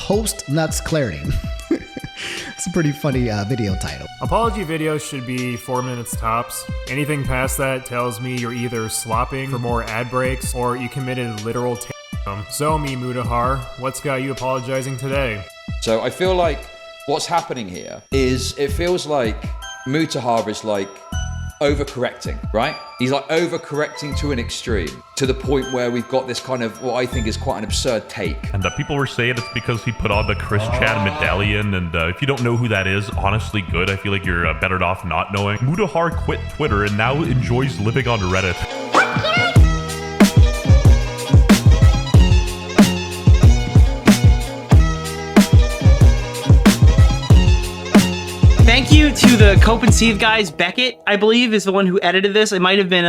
Post Nux Clarity. It's a pretty funny video title. Apology videos should be 4 minutes tops. Anything past that tells me you're either slopping for more ad breaks or you committed literal So me, Mutahar, what's got you apologizing today? So I feel like what's happening here is it feels like Mutahar is like overcorrecting, right? He's like overcorrecting to an extreme, to the point where we've got this kind of what I think is quite an absurd take. And people were saying it's because he put on the Chris Chan medallion, and if you don't know who that is, honestly good. I feel like you're better off not knowing. Mutahar quit Twitter and now enjoys living on Reddit. Thank you to the Cope and Seethe guys. Beckett, I believe, is the one who edited this. It might have been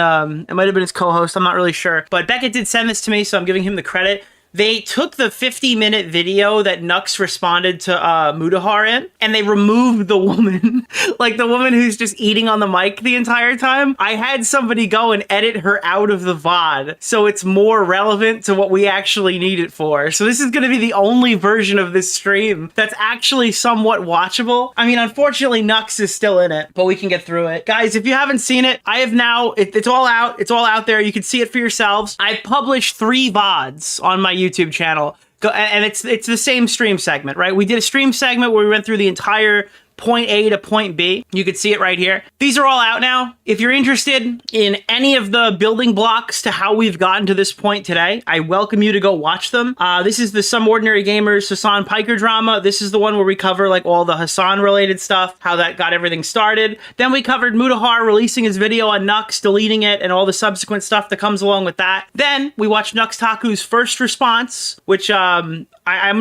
his co-host. I'm not really sure, but Beckett did send this to me, so I'm giving him the credit. They took the 50-minute video that Nux responded to Mutahar in, and they removed the woman, like the woman who's just eating on the mic the entire time. I had somebody go and edit her out of the VOD, so it's more relevant to what we actually need it for. So this is going to be the only version of this stream that's actually somewhat watchable. I mean, unfortunately, Nux is still in it, but we can get through it. Guys, if you haven't seen it, I have now, it's all out. It's all out there. You can see it for yourselves. I published 3 VODs on my YouTube channel, and it's the same stream segment, right? We did a stream segment where we went through the entire point A to point B. You can see it right here. These are all out now. If you're interested in any of the building blocks to how we've gotten to this point today, I welcome you to go watch them. This is the SomeOrdinaryGamers Hasan Piker drama. This is the one where we cover like all the Hasan related stuff, how that got everything started. Then we covered Mutahar releasing his video on Nux, deleting it, and all the subsequent stuff that comes along with that. Then we watched Nux Taku's first response, which I'm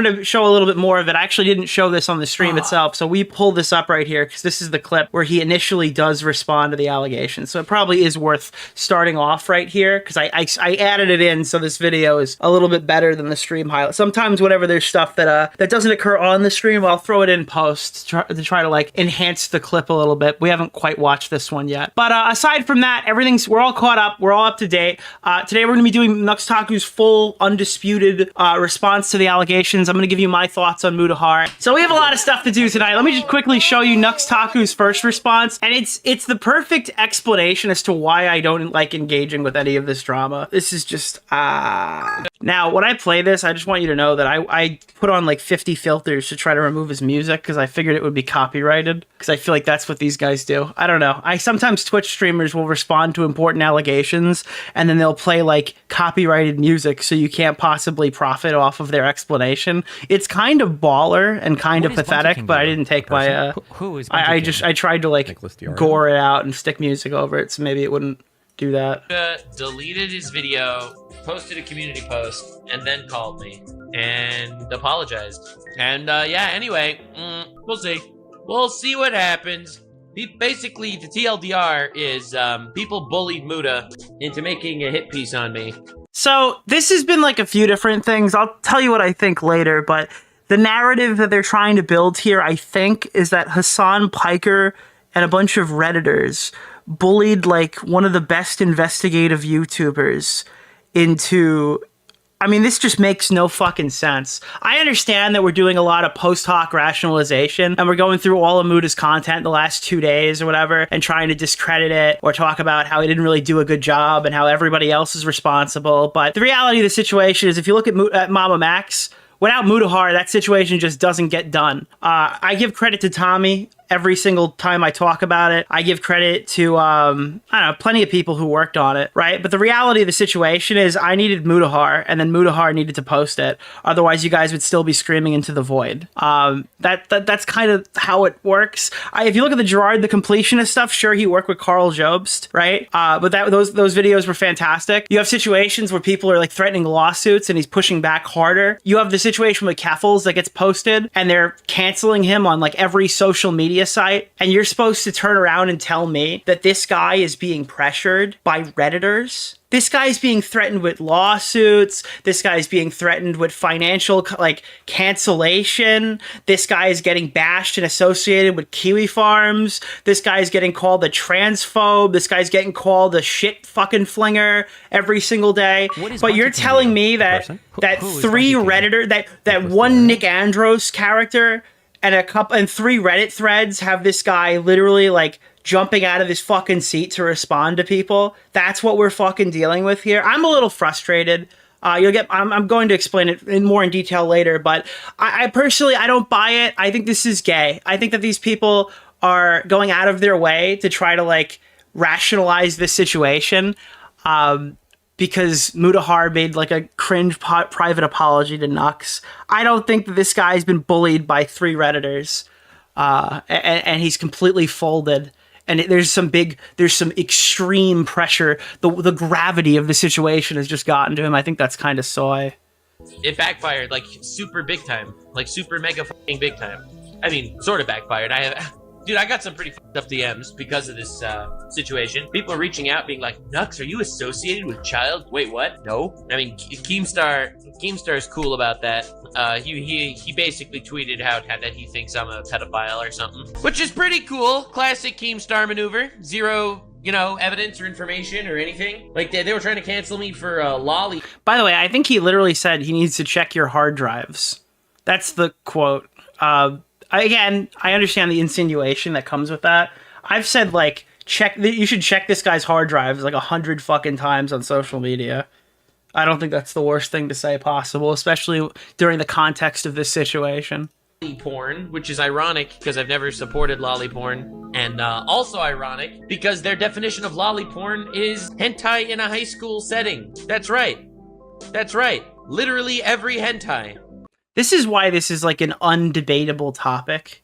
going to show a little bit more of it. I actually didn't show this on the stream itself, so we pulled this up right here because this is the clip where he initially does respond to the allegations. So it probably is worth starting off right here because I added it in so this video is a little bit better than the stream highlight. Sometimes whenever there's stuff that doesn't occur on the stream, I'll throw it in post to try to like enhance the clip a little bit. We haven't quite watched this one yet. But aside from that, we're all caught up. We're all up to date. Today we're going to be doing Nux Taku's full undisputed response to the allegations. I'm going to give you my thoughts on Mutahar. So we have a lot of stuff to do tonight. Let me just quickly show you Nux Taku's first response, and it's the perfect explanation as to why I don't like engaging with any of this drama. This is just Now, when I play this, I just want you to know that I put on like 50 filters to try to remove his music because I figured it would be copyrighted, because I feel like that's what these guys do. I don't know. Sometimes Twitch streamers will respond to important allegations and then they'll play like copyrighted music so you can't possibly profit off of their explanation. It's kind of baller and kind of pathetic, but I didn't take my who is I tried to like gore it out and stick music over it so maybe it wouldn't do that. Deleted his video, posted a community post, and then called me and apologized. And yeah, anyway, we'll see. We'll see what happens. Basically, the TLDR is people bullied Muta into making a hit piece on me. So this has been like a few different things. I'll tell you what I think later, but the narrative that they're trying to build here, I think, is that Hasan Piker and a bunch of Redditors bullied like one of the best investigative YouTubers into... I mean, this just makes no fucking sense. I understand that we're doing a lot of post hoc rationalization and we're going through all of Muta's content the last 2 days or whatever and trying to discredit it or talk about how he didn't really do a good job and how everybody else is responsible. But the reality of the situation is if you look at Mama Max, without Mutahar, that situation just doesn't get done. I give credit to Tommy every single time I talk about it. I give credit to, I don't know, plenty of people who worked on it, right? But the reality of the situation is I needed Mutahar, and then Mutahar needed to post it. Otherwise, you guys would still be screaming into the void. That's kind of how it works. If you look at the Gerard the Completionist stuff, sure, he worked with Carl Jobst, right? But those videos were fantastic. You have situations where people are like threatening lawsuits and he's pushing back harder. You have the situation with Keffels that gets posted and they're canceling him on like every social media media site, and you're supposed to turn around and tell me that this guy is being pressured by Redditors? This guy's being threatened with lawsuits. This guy's being threatened with financial, like, cancellation. This guy is getting bashed and associated with Kiwi Farms. This guy's getting called a transphobe. This guy's getting called a shit fucking flinger every single day. But you're telling me that three Redditor, that one Nick Andros character and 3 Reddit threads have this guy literally, like, jumping out of his fucking seat to respond to people. That's what we're fucking dealing with here. I'm a little frustrated. I'm going to explain it more in detail later, but I personally, I don't buy it. I think this is gay. I think that these people are going out of their way to try to, like, rationalize this situation, because Mutahar made, like, a cringe private apology to Nux. I don't think that this guy's been bullied by 3 Redditors, and he's completely folded. And there's some extreme pressure. The gravity of the situation has just gotten to him. I think that's kind of soy. It backfired, like, super big time. Like, super mega fucking big time. I mean, sort of backfired. Dude, I got some pretty fucked up DMs because of this situation. People are reaching out being like, Nux, are you associated with child? Wait, what? No. I mean, Keemstar's cool about that. He basically tweeted out that he thinks I'm a pedophile or something. Which is pretty cool. Classic Keemstar maneuver. Zero, evidence or information or anything. Like, they were trying to cancel me for lolly. By the way, I think he literally said he needs to check your hard drives. That's the quote. Again, I understand the insinuation that comes with that. I've said, like, you should check this guy's hard drives like 100 fucking times on social media. I don't think that's the worst thing to say possible, especially during the context of this situation. Porn, which is ironic because I've never supported lolly porn, and also ironic because their definition of lolly porn is hentai in a high school setting. That's right. That's right. Literally every hentai. This is why this is, like, an undebatable topic.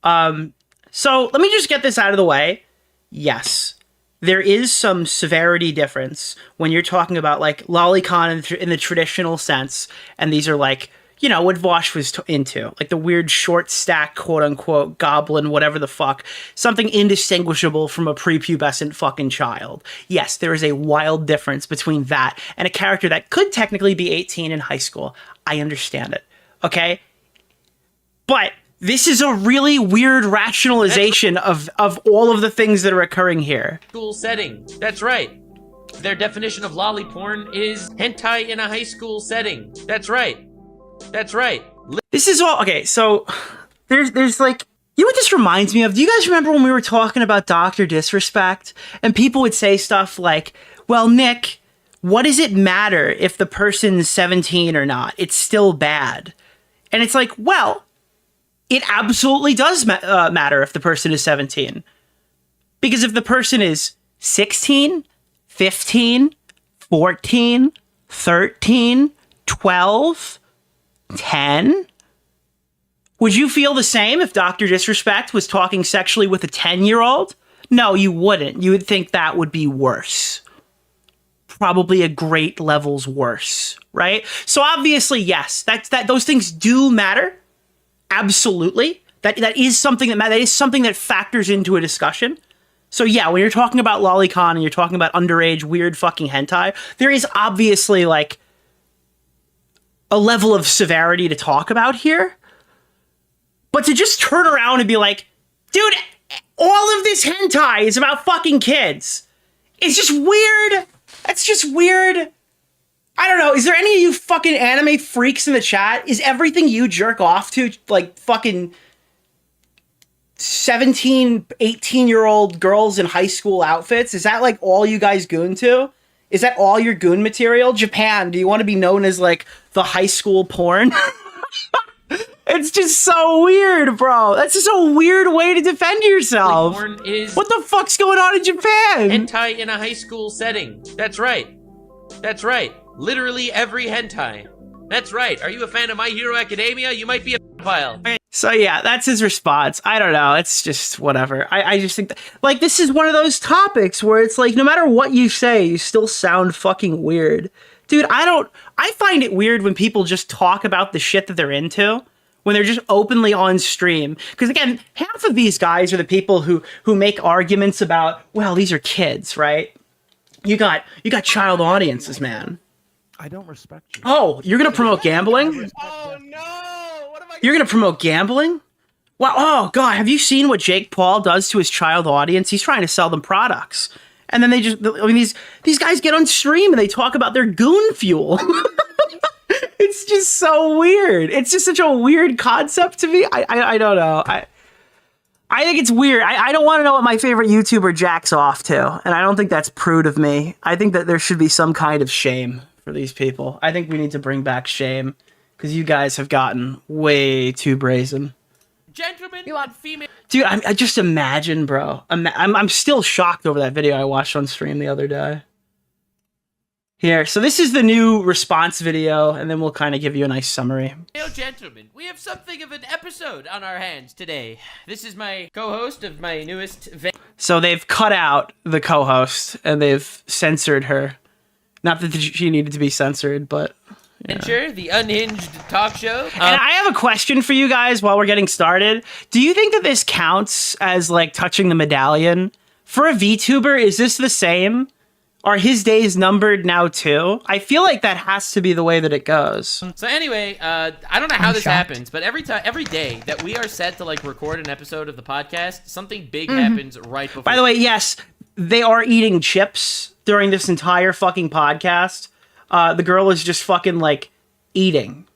So let me just get this out of the way. Yes, there is some severity difference when you're talking about, like, lolicon in the traditional sense, and these are, like, what Vosh was into, like the weird short stack, quote unquote, goblin, whatever the fuck, something indistinguishable from a prepubescent fucking child. Yes, there is a wild difference between that and a character that could technically be 18 in high school. I understand it. Okay? But this is a really weird rationalization of all of the things that are occurring here. School setting. That's right. Their definition of lolly porn is hentai in a high school setting. That's right. That's right. This is all... Okay, so there's like... You know what this reminds me of? Do you guys remember when we were talking about Dr. Disrespect? And people would say stuff like, well, Nick, what does it matter if the person's 17 or not? It's still bad. And it's like, well, it absolutely does matter if the person is 17. Because if the person is 16, 15, 14, 13, 12, 10, would you feel the same if Dr. Disrespect was talking sexually with a 10-year-old? No, you wouldn't. You would think that would be worse. Probably a great levels worse, right? So obviously, yes, that those things do matter. Absolutely. That is something that factors into a discussion. So yeah, when you're talking about lolicon and you're talking about underage weird fucking hentai, there is obviously, like, a level of severity to talk about here. But to just turn around and be like, dude, all of this hentai is about fucking kids. It's just weird. That's just weird. I don't know. Is there any of you fucking anime freaks in the chat? Is everything you jerk off to, like, fucking 17, 18-year-old girls in high school outfits? Is that, like, all you guys goon to? Is that all your goon material? Japan, do you want to be known as, like, the high school porn? It's just so weird, bro. That's just a weird way to defend yourself. Porn is what the fuck's going on in Japan? Hentai in a high school setting. That's right. That's right. Literally every hentai. That's right. Are you a fan of My Hero Academia? You might be a pedophile. So yeah, that's his response. I don't know. It's just whatever. I just think that, like, this is one of those topics where it's like, no matter what you say, you still sound fucking weird. Dude, I find it weird when people just talk about the shit that they're into when they're just openly on stream. Because again, half of these guys are the people who make arguments about, well, these are kids, right? You got child audiences, man. I don't respect you. Oh, you're gonna promote gambling? Oh no! What am I? You're gonna promote gambling? Wow! Oh God, have you seen what Jake Paul does to his child audience? He's trying to sell them products, and then they just—I mean, these guys get on stream and they talk about their goon fuel. It's just so weird. It's just such a weird concept to me. I don't know. I think it's weird. I don't want to know what my favorite YouTuber jacks off to, and I don't think that's prude of me. I think that there should be some kind of shame for these people. I think we need to bring back shame, because you guys have gotten way too brazen. Gentlemen, you want female? Dude, I just imagine, bro. I'm still shocked over that video I watched on stream the other day. Here, so this is the new response video, and then we'll kind of give you a nice summary. Gentlemen, we have something of an episode on our hands today. This is my co-host of my newest So they've cut out the co-host, and they've censored her. Not that she needed to be censored, but... venture, the Unhinged talk show. And I have a question for you guys while we're getting started. Do you think that this counts as, like, touching the medallion? For a VTuber, is this the same? Are his days numbered now too? I feel like that has to be the way that it goes. So anyway, I don't know how this happens, but every day that we are set to like record an episode of the podcast, something big happens right before. By the way, yes, they are eating chips during this entire fucking podcast. The girl is just fucking like eating.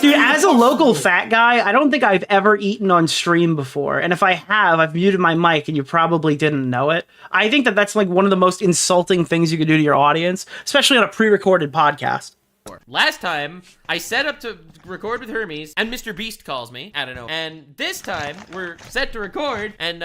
Dude, as a local fat guy, I don't think I've ever eaten on stream before. And if I have, I've muted my mic and you probably didn't know it. I think that that's like one of the most insulting things you could do to your audience, especially on a pre-recorded podcast. Last time, I set up to record with Hermes, and Mr. Beast calls me. I don't know. And this time, we're set to record, and,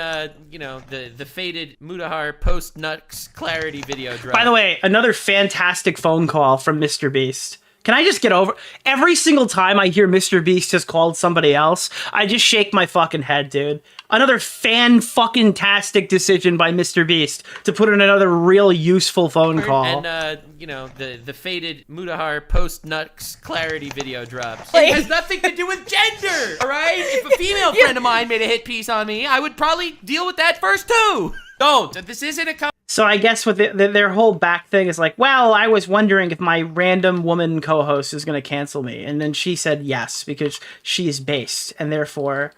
you know, the faded Mutahar post-Nux clarity video drop. By the way, another fantastic phone call from Mr. Beast. Can I just get over... Every single time I hear Mr. Beast has called somebody else, I just shake my fucking head, dude. Another fan-fucking-tastic decision by Mr. Beast to put in another real useful phone call. And, you know, the faded Mutahar post-Nux clarity video drops. It has nothing to do with gender, all right? If a female friend of mine made a hit piece on me, I would probably deal with that first, too. Don't. This isn't a... So I guess with their whole back thing is like, well, I was wondering if my random woman co-host is going to cancel me. And then she said yes, because she is based. And therefore,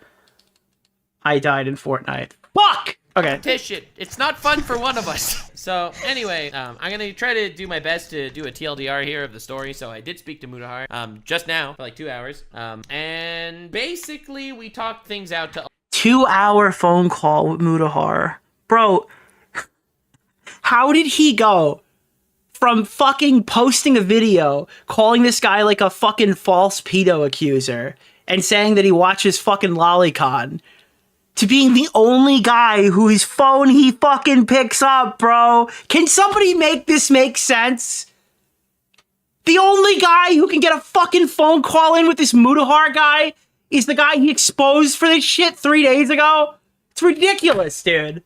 I died in Fortnite. Fuck! Okay. It's not fun for one of us. So anyway, I'm going to try to do my best to do a TLDR here of the story. So I did speak to Mutahar just now for like 2 hours. And basically, we talked things out to... 2-hour phone call with Mutahar. Bro... How did he go from fucking posting a video calling this guy like a fucking false pedo accuser and saying that he watches fucking Lolicon to being the only guy whose phone he fucking picks up, bro? Can somebody make this make sense? The only guy who can get a fucking phone call in with this Mutahar guy is the guy he exposed for this shit 3 days ago? It's ridiculous, dude.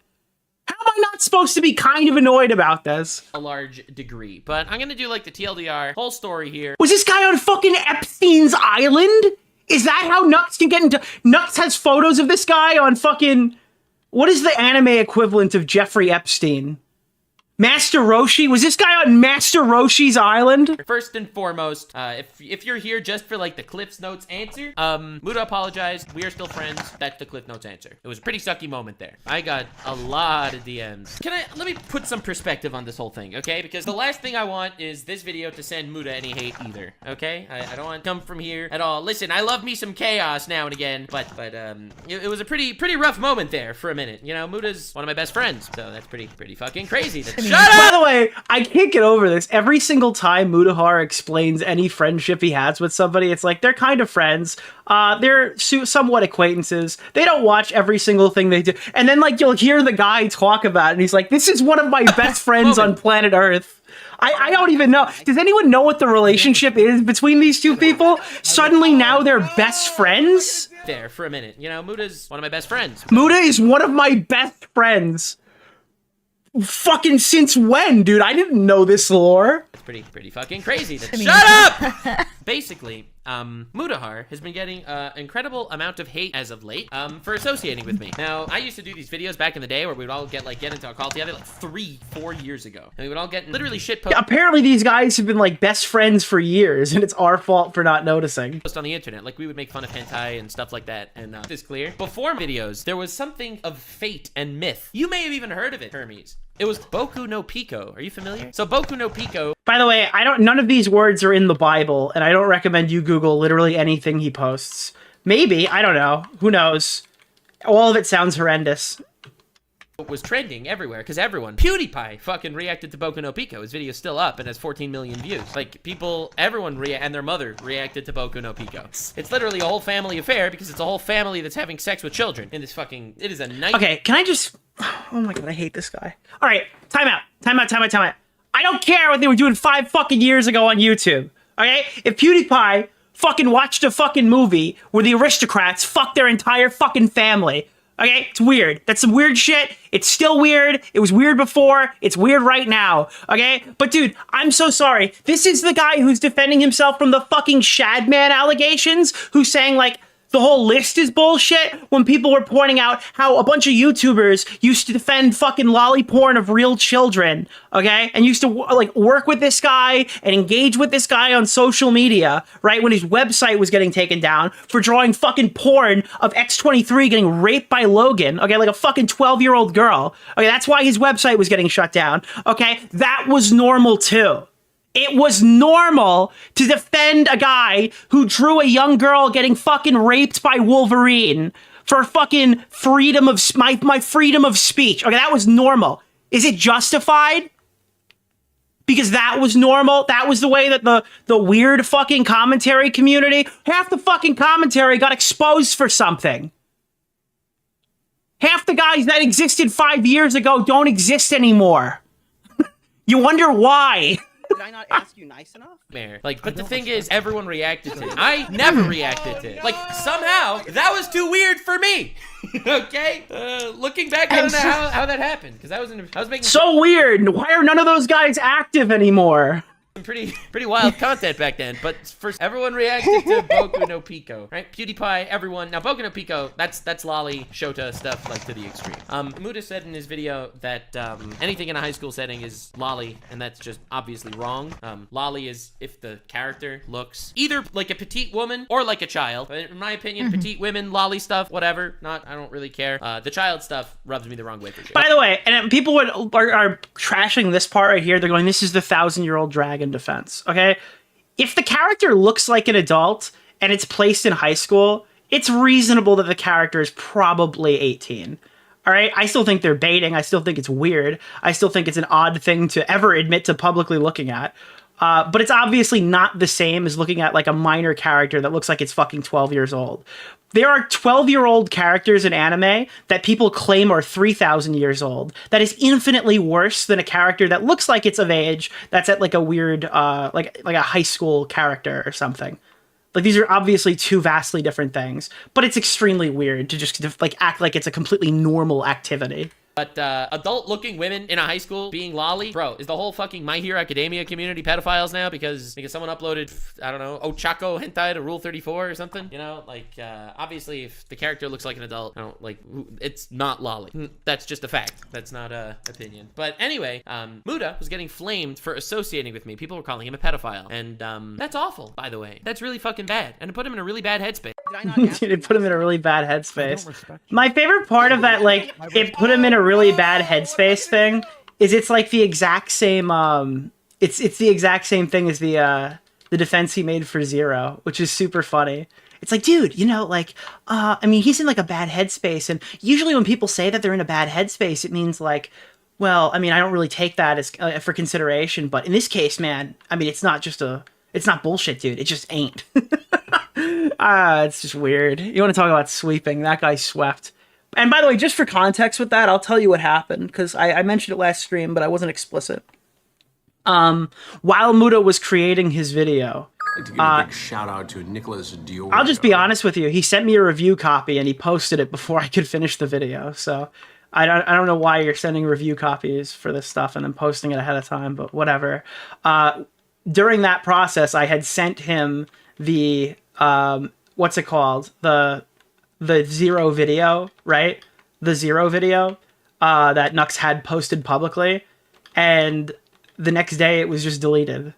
How am I not supposed to be kind of annoyed about this? A large degree, but I'm gonna do like the TLDR whole story here. Was this guy on fucking Epstein's Island? Is that how Nux can get into... Nux has photos of this guy on fucking... What is the anime equivalent of Jeffrey Epstein? Master Roshi? Was this guy on Master Roshi's Island? First and foremost, if you're here just for like the Cliff's Notes answer, Muta apologized. We are still friends. That's the Cliff Notes answer. It was a pretty sucky moment there. I got a lot of DMs. Let me put some perspective on this whole thing, okay? Because the last thing I want is this video to send Muta any hate either, okay? I don't want to come from here at all. Listen, I love me some chaos now and again, but it was a pretty rough moment there for a minute. You know, Muta's one of my best friends, so that's pretty fucking crazy. Shut up! By the way, I can't get over this. Every single time Mutahar explains any friendship he has with somebody, it's like, they're kind of friends. They're somewhat acquaintances. They don't watch every single thing they do. And then, like, you'll hear the guy talk about it, and he's like, this is one of my best friends on planet Earth. I don't even know. Does anyone know what the relationship is between these two people? Suddenly now they're best friends? There, for a minute. You know, Muta's one of my best friends. Muta is one of my best friends. Fucking since when, dude? I didn't know this lore. It's pretty fucking crazy. Shut up! Basically, Mutahar has been getting an incredible amount of hate as of late for associating with me. Now, I used to do these videos back in the day where we would all get into a call together like 3-4 years ago, and we would all get literally shit post. Apparently, these guys have been like best friends for years, and it's our fault for not noticing. Post on the internet, like we would make fun of hentai and stuff like that. And this clear. Before videos, there was something of fate and myth. You may have even heard of it, Hermes. It was Boku no Pico. Are you familiar? So Boku no Pico. By the way, none of these words are in the Bible, and I don't recommend you Google literally anything he posts. Maybe, I don't know. Who knows? All of it sounds horrendous. Was trending everywhere because PewDiePie fucking reacted to Boku no Pico. His video's still up and has 14 million views. Like everyone and their mother reacted to Boku no Pico. It's literally a whole family affair because it's a whole family that's having sex with children in this fucking. It is a night. Okay, can I just? Oh my god, I hate this guy. All right, time out. I don't care what they were doing 5 fucking years ago on YouTube. Okay, if PewDiePie fucking watched a fucking movie where the aristocrats fucked their entire fucking family. Okay, it's weird. That's some weird shit. It's still weird. It was weird before. It's weird right now. Okay? But dude, I'm so sorry. This is the guy who's defending himself from the fucking Shadman allegations, who's saying like, the whole list is bullshit when people were pointing out how a bunch of YouTubers used to defend fucking lolly porn of real children, okay? And used to like work with this guy and engage with this guy on social media, right? When his website was getting taken down for drawing fucking porn of X23 getting raped by Logan, okay? Like a fucking 12-year-old girl. Okay, that's why his website was getting shut down, okay? That was normal too. It was normal to defend a guy who drew a young girl getting fucking raped by Wolverine for fucking freedom of my freedom of speech. Okay, that was normal. Is it justified? Because that was normal. That was the way that the weird fucking commentary community, half the fucking commentary got exposed for something. Half the guys that existed 5 years ago don't exist anymore. You wonder why. Did I not ask you nice enough? Like, but the thing is, everyone reacted to it. I never reacted to it. Like, somehow, that was too weird for me. Okay? Looking back, I don't know how that happened. Because I was making so weird. Why are none of those guys active anymore? some pretty wild content back then, but first everyone reacted to Boku no Pico, right? PewDiePie, everyone. Now Boku no Pico, that's lolly Shota stuff like to the extreme. Muta said in his video that anything in a high school setting is lolly, and that's just obviously wrong. Lolly is if the character looks either like a petite woman or like a child. But in my opinion, petite women, lolly stuff, whatever. I don't really care. The child stuff rubs me the wrong way for sure. By the way, and people are trashing this part right here. They're going, this is the 1,000-year-old dragon defense. Okay, if the character looks like an adult and it's placed in high school, it's reasonable that the character is probably 18. All right, I still think they're baiting. I still think it's weird. I still think it's an odd thing to ever admit to publicly looking at. But it's obviously not the same as looking at like a minor character that looks like it's fucking 12 years old. There are 12-year-old characters in anime that people claim are 3,000 years old. That is infinitely worse than a character that looks like it's of age that's at like a weird, like a high school character or something. Like, these are obviously two vastly different things, but it's extremely weird to just like act like it's a completely normal activity. But adult-looking women in a high school being lolly, bro, is the whole fucking My Hero Academia community pedophiles now because someone uploaded, I don't know, Ochako hentai to Rule 34 or something? You know, like, obviously, if the character looks like an adult, I don't, like, it's not lolly. That's just a fact. That's not a opinion. But anyway, Muta was getting flamed for associating with me. People were calling him a pedophile. And that's awful, by the way. That's really fucking bad. And it put him in a really bad headspace. Dude, it put him in a really bad headspace. My favorite part of that, like, it put him in a really bad headspace thing is it's like the exact same it's the exact same thing as the defense he made for Zero, which is super funny. It's like, dude, you know, like I mean, he's in like a bad headspace, and usually when people say that they're in a bad headspace, it means like, well, I mean, I don't really take that as for consideration, but in this case, man, I mean, it's not bullshit, dude. It just ain't. It's just weird. You want to talk about sweeping? That guy swept. And by the way, just for context with that, I'll tell you what happened, because I mentioned it last stream, but I wasn't explicit. While Muta was creating his video, I'd like to give a big shout out to Nicholas DeOrio. I'll just be honest with you. He sent me a review copy and he posted it before I could finish the video. So I don't know why you're sending review copies for this stuff and then posting it ahead of time, but whatever. During that process, I had sent him the what's it called? The zero video, right? The zero video that Nux had posted publicly, and the next day it was just deleted.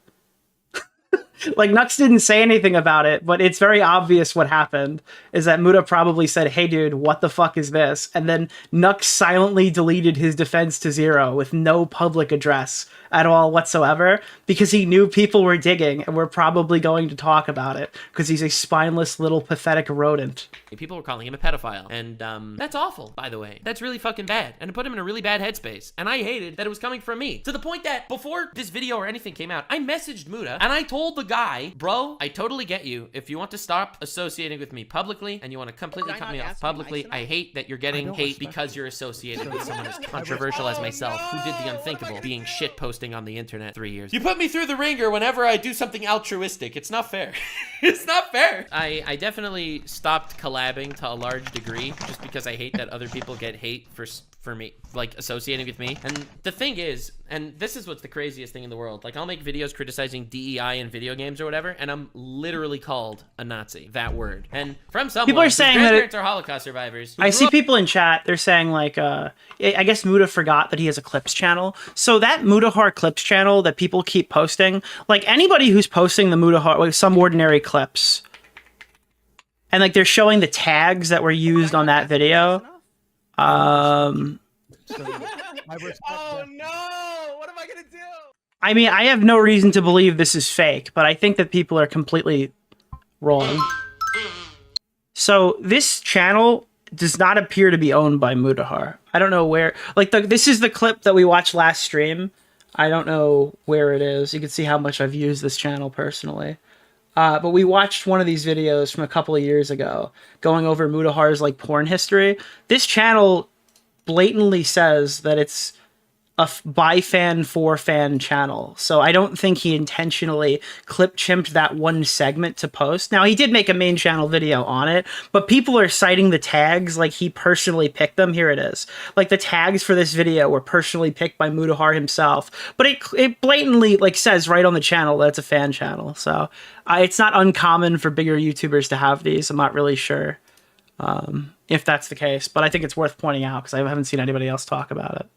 Like, Nux didn't say anything about it, but it's very obvious what happened, is that Muta probably said, hey dude, what the fuck is this? And then Nux silently deleted his defense to zero with no public address at all whatsoever, because he knew people were digging and were probably going to talk about it, because he's a spineless little pathetic rodent. People were calling him a pedophile, and that's awful, by the way. That's really fucking bad, and it put him in a really bad headspace, and I hated that it was coming from me, to the point that before this video or anything came out, I messaged Muta, and I told the guy, bro, I totally get you. If you want to stop associating with me publicly, and you want to completely cut me off publicly, I hate that you're getting hate because you're associated with someone as controversial as myself, who did the unthinkable, being shitposting on the internet 3 years. You put me through the ringer whenever I do something altruistic. It's not fair. It's not fair. I definitely stopped collabing to a large degree just because I hate that other people get hate for me, like, associating with me. And the thing is, and this is what's the craziest thing in the world, like, I'll make videos criticizing DEI in video games or whatever, and I'm literally called a Nazi, that word. And from someone, people are saying whose that grandparents are Holocaust survivors. I see people in chat, they're saying, like, I guess Muta forgot that he has a clips channel. So that Mutahar clips channel that people keep posting, like, anybody who's posting the Mutahar, like, some ordinary clips, and, like, they're showing the tags that were used on that video. Oh no! What am I gonna do? I mean, I have no reason to believe this is fake, but I think that people are completely wrong. So this channel does not appear to be owned by Mutahar. I don't know where. Like, this is the clip that we watched last stream. I don't know where it is. You can see how much I've used this channel personally. But we watched one of these videos from a couple of years ago, going over Mutahar's, like, porn history. This channel blatantly says that it's a by fan for fan channel. So I don't think he intentionally chimped that one segment to post. Now, he did make a main channel video on it, but people are citing the tags like he personally picked them. Here it is. Like, the tags for this video were personally picked by Mutahar himself, but it blatantly, like, says right on the channel that it's a fan channel. So it's not uncommon for bigger YouTubers to have these. I'm not really sure if that's the case, but I think it's worth pointing out because I haven't seen anybody else talk about it.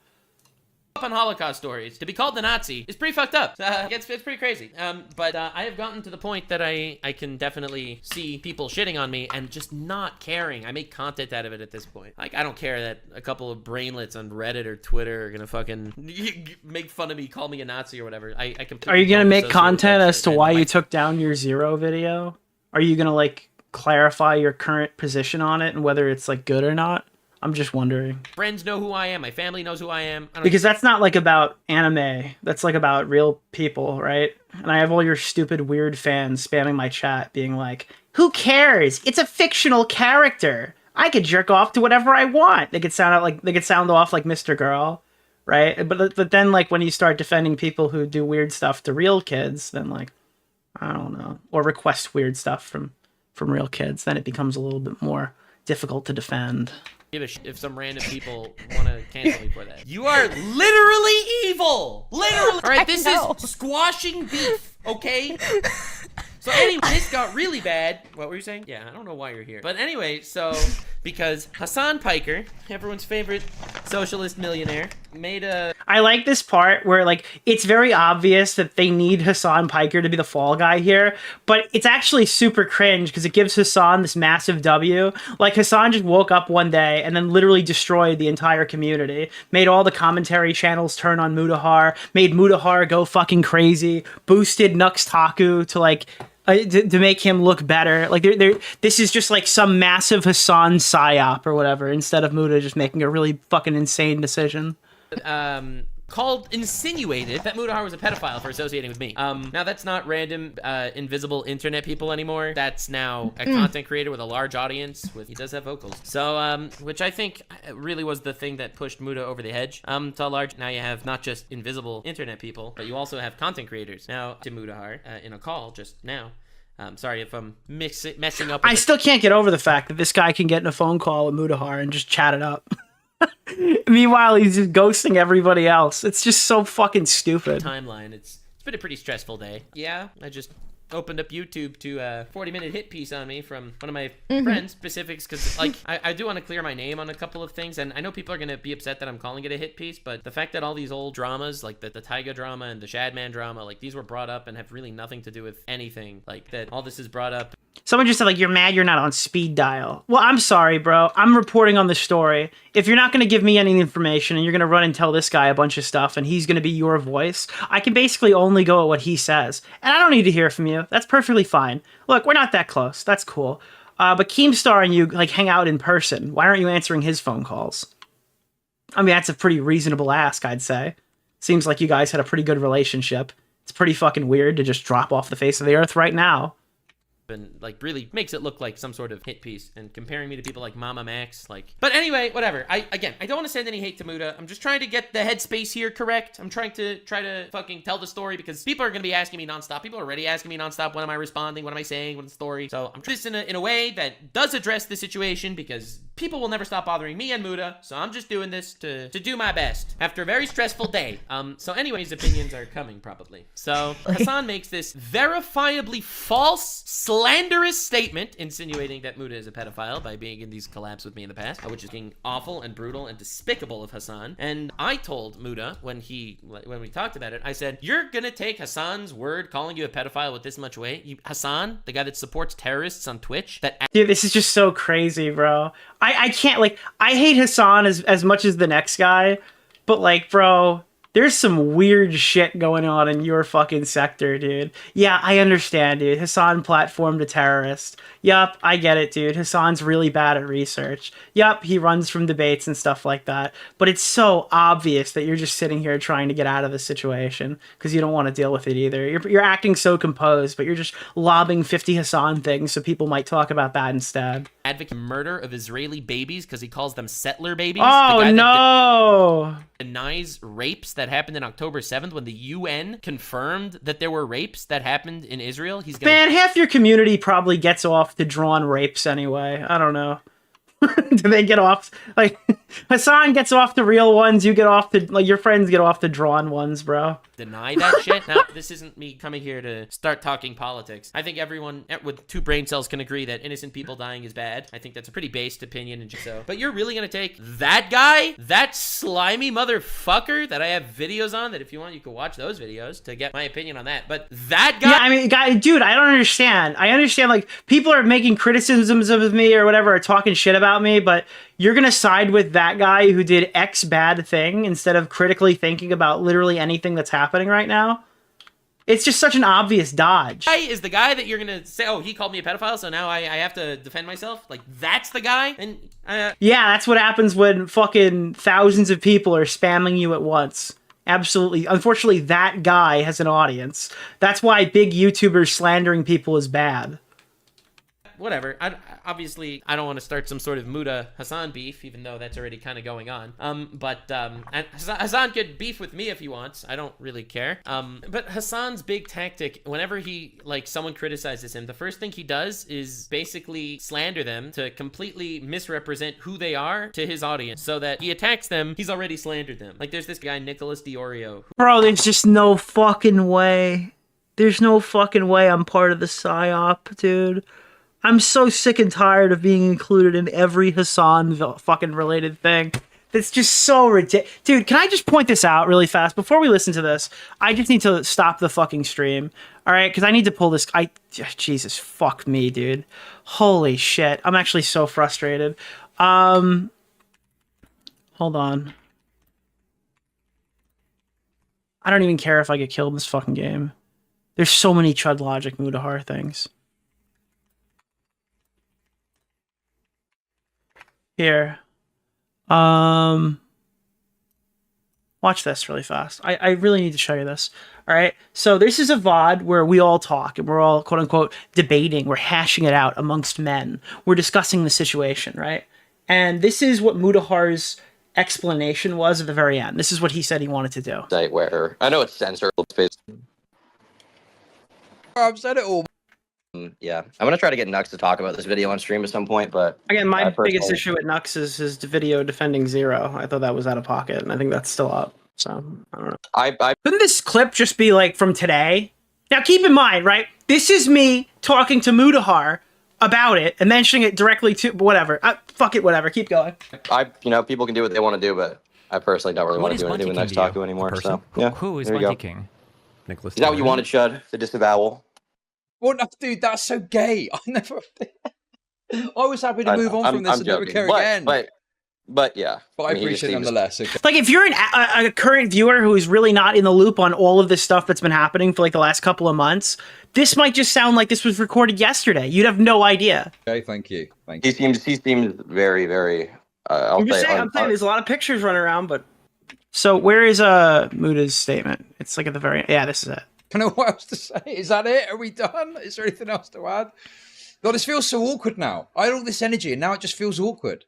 On Holocaust stories, to be called the Nazi is pretty fucked up. It's pretty crazy. But I have gotten to the point that I can definitely see people shitting on me and just not caring. I make content out of it at this point. Like, I don't care that a couple of brainlets on Reddit or Twitter are gonna fucking make fun of me, call me a Nazi or whatever. I completely. Are you gonna make content as to why you took down your zero video? Are you gonna, like, clarify your current position on it and whether it's, like, good or not? I'm just wondering. Friends know who I am. My family knows who I am. Because that's not, like, about anime. That's, like, about real people, right? And I have all your stupid, weird fans spamming my chat being like, who cares? It's a fictional character. I could jerk off to whatever I want. They could sound off like Mr. Girl, right? But then, like, when you start defending people who do weird stuff to real kids, then, like, I don't know. Or request weird stuff from real kids, then it becomes a little bit more difficult to defend. Give a shit if some random people want to cancel me for that. You are literally evil! Literally! Alright, this is squashing beef, okay? So anyway, this got really bad. What were you saying? Yeah, I don't know why you're here. But anyway, so, because Hasan Piker, everyone's favorite socialist millionaire, made a... I like this part where, like, it's very obvious that they need Hasan Piker to be the fall guy here, but it's actually super cringe because it gives Hasan this massive W. Like, Hasan just woke up one day and then literally destroyed the entire community, made all the commentary channels turn on Mutahar, made Mutahar go fucking crazy, boosted Nux Taku to, like... to make him look better. Like, this is just like some massive Hasan psyop or whatever, instead of Muta just making a really fucking insane decision. Insinuated that Mutahar was a pedophile for associating with me. Now that's not random, invisible internet people anymore. That's now a content creator with a large audience. He does have vocals. So, which I think really was the thing that pushed Muta over the edge. To a large, now you have not just invisible internet people, but you also have content creators. Now, to Mutahar, in a call just now. Sorry if I'm messing up. I still can't get over the fact that this guy can get in a phone call with Mutahar and just chat it up. Meanwhile, he's just ghosting everybody else. It's just so fucking stupid. Timeline. It's been a pretty stressful day. Yeah, I just opened up YouTube to a 40-minute hit piece on me from one of my friends, specifics, because like I do want to clear my name on a couple of things, and I know people are going to be upset that I'm calling it a hit piece, but the fact that all these old dramas, like the Taiga drama and the Shadman drama, like these were brought up and have really nothing to do with anything, like that all this is brought up. Someone just said, like, you're mad you're not on speed dial. Well, I'm sorry, bro. I'm reporting on the story. If you're not going to give me any information and you're going to run and tell this guy a bunch of stuff and he's going to be your voice, I can basically only go at what he says. And I don't need to hear from you. That's perfectly fine. Look, we're not that close. That's cool. But Keemstar and you, like, hang out in person. Why aren't you answering his phone calls? I mean, that's a pretty reasonable ask, I'd say. Seems like you guys had a pretty good relationship. It's pretty fucking weird to just drop off the face of the earth right now. And like really makes it look like some sort of hit piece, and comparing me to people like Mama Max, like, but anyway, whatever. I don't want to send any hate to Muta. I'm just trying to get the headspace here correct. I'm trying to fucking tell the story, because people are going to be asking me nonstop. People are already asking me nonstop, when am I responding, what am I saying, what's the story? So I'm trying this in a way that does address the situation, because people will never stop bothering me and Muta, so I'm just doing this to do my best after a very stressful day. So anyways, opinions are coming probably. So Hasan makes this verifiably false, slanderous statement insinuating that Muta is a pedophile by being in these collabs with me in the past, which is being awful and brutal and despicable of Hasan. And I told Muta when we talked about it, I said, you're gonna take Hasan's word calling you a pedophile with this much weight? Hasan, the guy that supports terrorists on Twitch, dude, this is just so crazy, bro. I can't, like, I hate Hasan as much as the next guy, but like, bro, there's some weird shit going on in your fucking sector, dude. Yeah, I understand, dude. Hasan platformed a terrorist. Yup, I get it, dude. Hasan's really bad at research. Yup, he runs from debates and stuff like that. But it's so obvious that you're just sitting here trying to get out of the situation because you don't want to deal with it either. You're acting so composed, but you're just lobbing 50 Hasan things so people might talk about that instead. Advocate murder of Israeli babies because he calls them settler babies. Oh, the guy no! Denies rapes that happened in October 7th when the UN confirmed that there were rapes that happened in Israel. Man, half your community probably gets off to drawn rapes anyway. I don't know. Do they get off? Like, Hasan gets off the real ones, you get off the, like, your friends get off the drawn ones, bro. Deny that shit? Now, this isn't me coming here to start talking politics. I think everyone with 2 brain cells can agree that innocent people dying is bad. I think that's a pretty based opinion and so. But you're really gonna take that guy, that slimy motherfucker that I have videos on, that if you want you can watch those videos to get my opinion on that. But that guy— Yeah, I mean, dude, I don't understand. I understand, like, people are making criticisms of me or whatever, or talking shit about me, but you're gonna side with that guy who did X bad thing instead of critically thinking about literally anything that's happening right now? It's just such an obvious dodge. Guy is the guy that you're gonna say, oh, he called me a pedophile, so now I have to defend myself? Like, that's the guy? And yeah, that's what happens when fucking thousands of people are spamming you at once. Absolutely. Unfortunately, that guy has an audience. That's why big YouTubers slandering people is bad. Whatever. Obviously, I don't want to start some sort of Muta Hasan beef, even though that's already kind of going on. And Hasan could beef with me if he wants. I don't really care. But Hasan's big tactic, whenever someone criticizes him, the first thing he does is basically slander them to completely misrepresent who they are to his audience, so that he attacks them. He's already slandered them. Like, there's this guy, Nicholas DeOrio. Bro, there's just no fucking way. There's no fucking way I'm part of the PSYOP, dude. I'm so sick and tired of being included in every Hasan fucking related thing. It's just so ridiculous. Dude, can I just point this out really fast? Before we listen to this, I just need to stop the fucking stream. All right? Because I need to pull this. Jesus, fuck me, dude. Holy shit. I'm actually so frustrated. Hold on. I don't even care if I get killed in this fucking game. There's so many Chud Logic Mutahar things. Here. Watch this really fast. I really need to show you this. All right. So this is a VOD where we all talk and we're all quote unquote debating. We're hashing it out amongst men. We're discussing the situation, right? And this is what Mutahar's explanation was at the very end. This is what he said he wanted to do. Where I know it's censored. I've said it all. Yeah, I'm gonna try to get Nux to talk about this video on stream at some point, but again, my biggest issue with Nux is his video defending Zero. I thought that was out of pocket, and I think that's still up. So I don't know. Couldn't this clip just be like from today? Now keep in mind, right? This is me talking to Mutahar about it and mentioning it directly to whatever. Fuck it, whatever. Keep going. People can do what they want to do, but I personally don't really want to do anything with Nux Taku anymore. So yeah, who is there you Bunty go. King? Nicholas. Is that what you wanted, Shud? The disavowal? Well, no, dude, that's so gay. I never. I was happy to move on from this and never care again. But yeah. But I appreciate it nonetheless. Okay. Like, if you're a current viewer who is really not in the loop on all of this stuff that's been happening for like the last couple of months, this might just sound like this was recorded yesterday. You'd have no idea. Okay, thank you. Thank you. He seems very, very. I'm saying there's a lot of pictures running around, but so where is Muta's statement? It's like at the very this is it. I don't know what else to say. Is that it? Are we done? Is there anything else to add? God, this feels so awkward now. I had all this energy and now it just feels awkward.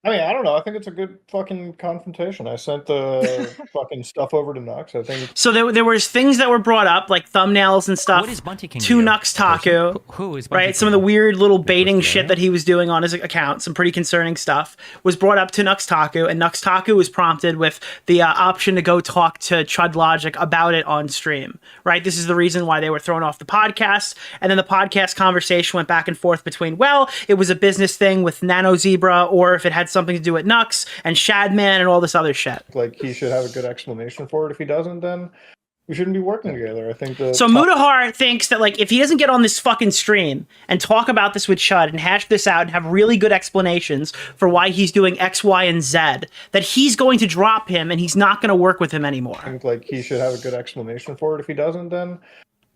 I mean, I don't know. I think it's a good fucking confrontation. I sent the fucking stuff over to Nux. I think. So there was things that were brought up, like thumbnails and stuff, to Nux Taku. Who is Bunty King? Some of the weird little baiting shit that he was doing on his account, some pretty concerning stuff, was brought up to Nux Taku, and Nux Taku was prompted with the option to go talk to Chud Logic about it on stream. Right? This is the reason why they were thrown off the podcast, and then the podcast conversation went back and forth between, well, it was a business thing with Nano Zebra, or if it had something to do with Nux and Shadman and all this other shit. Like, he should have a good explanation for it. If he doesn't, then we shouldn't be working together. I think so Mutahar thinks that, like, if he doesn't get on this fucking stream and talk about this with Chud and hash this out and have really good explanations for why he's doing X, Y, and Z, that he's going to drop him and he's not going to work with him anymore. I think, like, he should have a good explanation for it. If he doesn't, then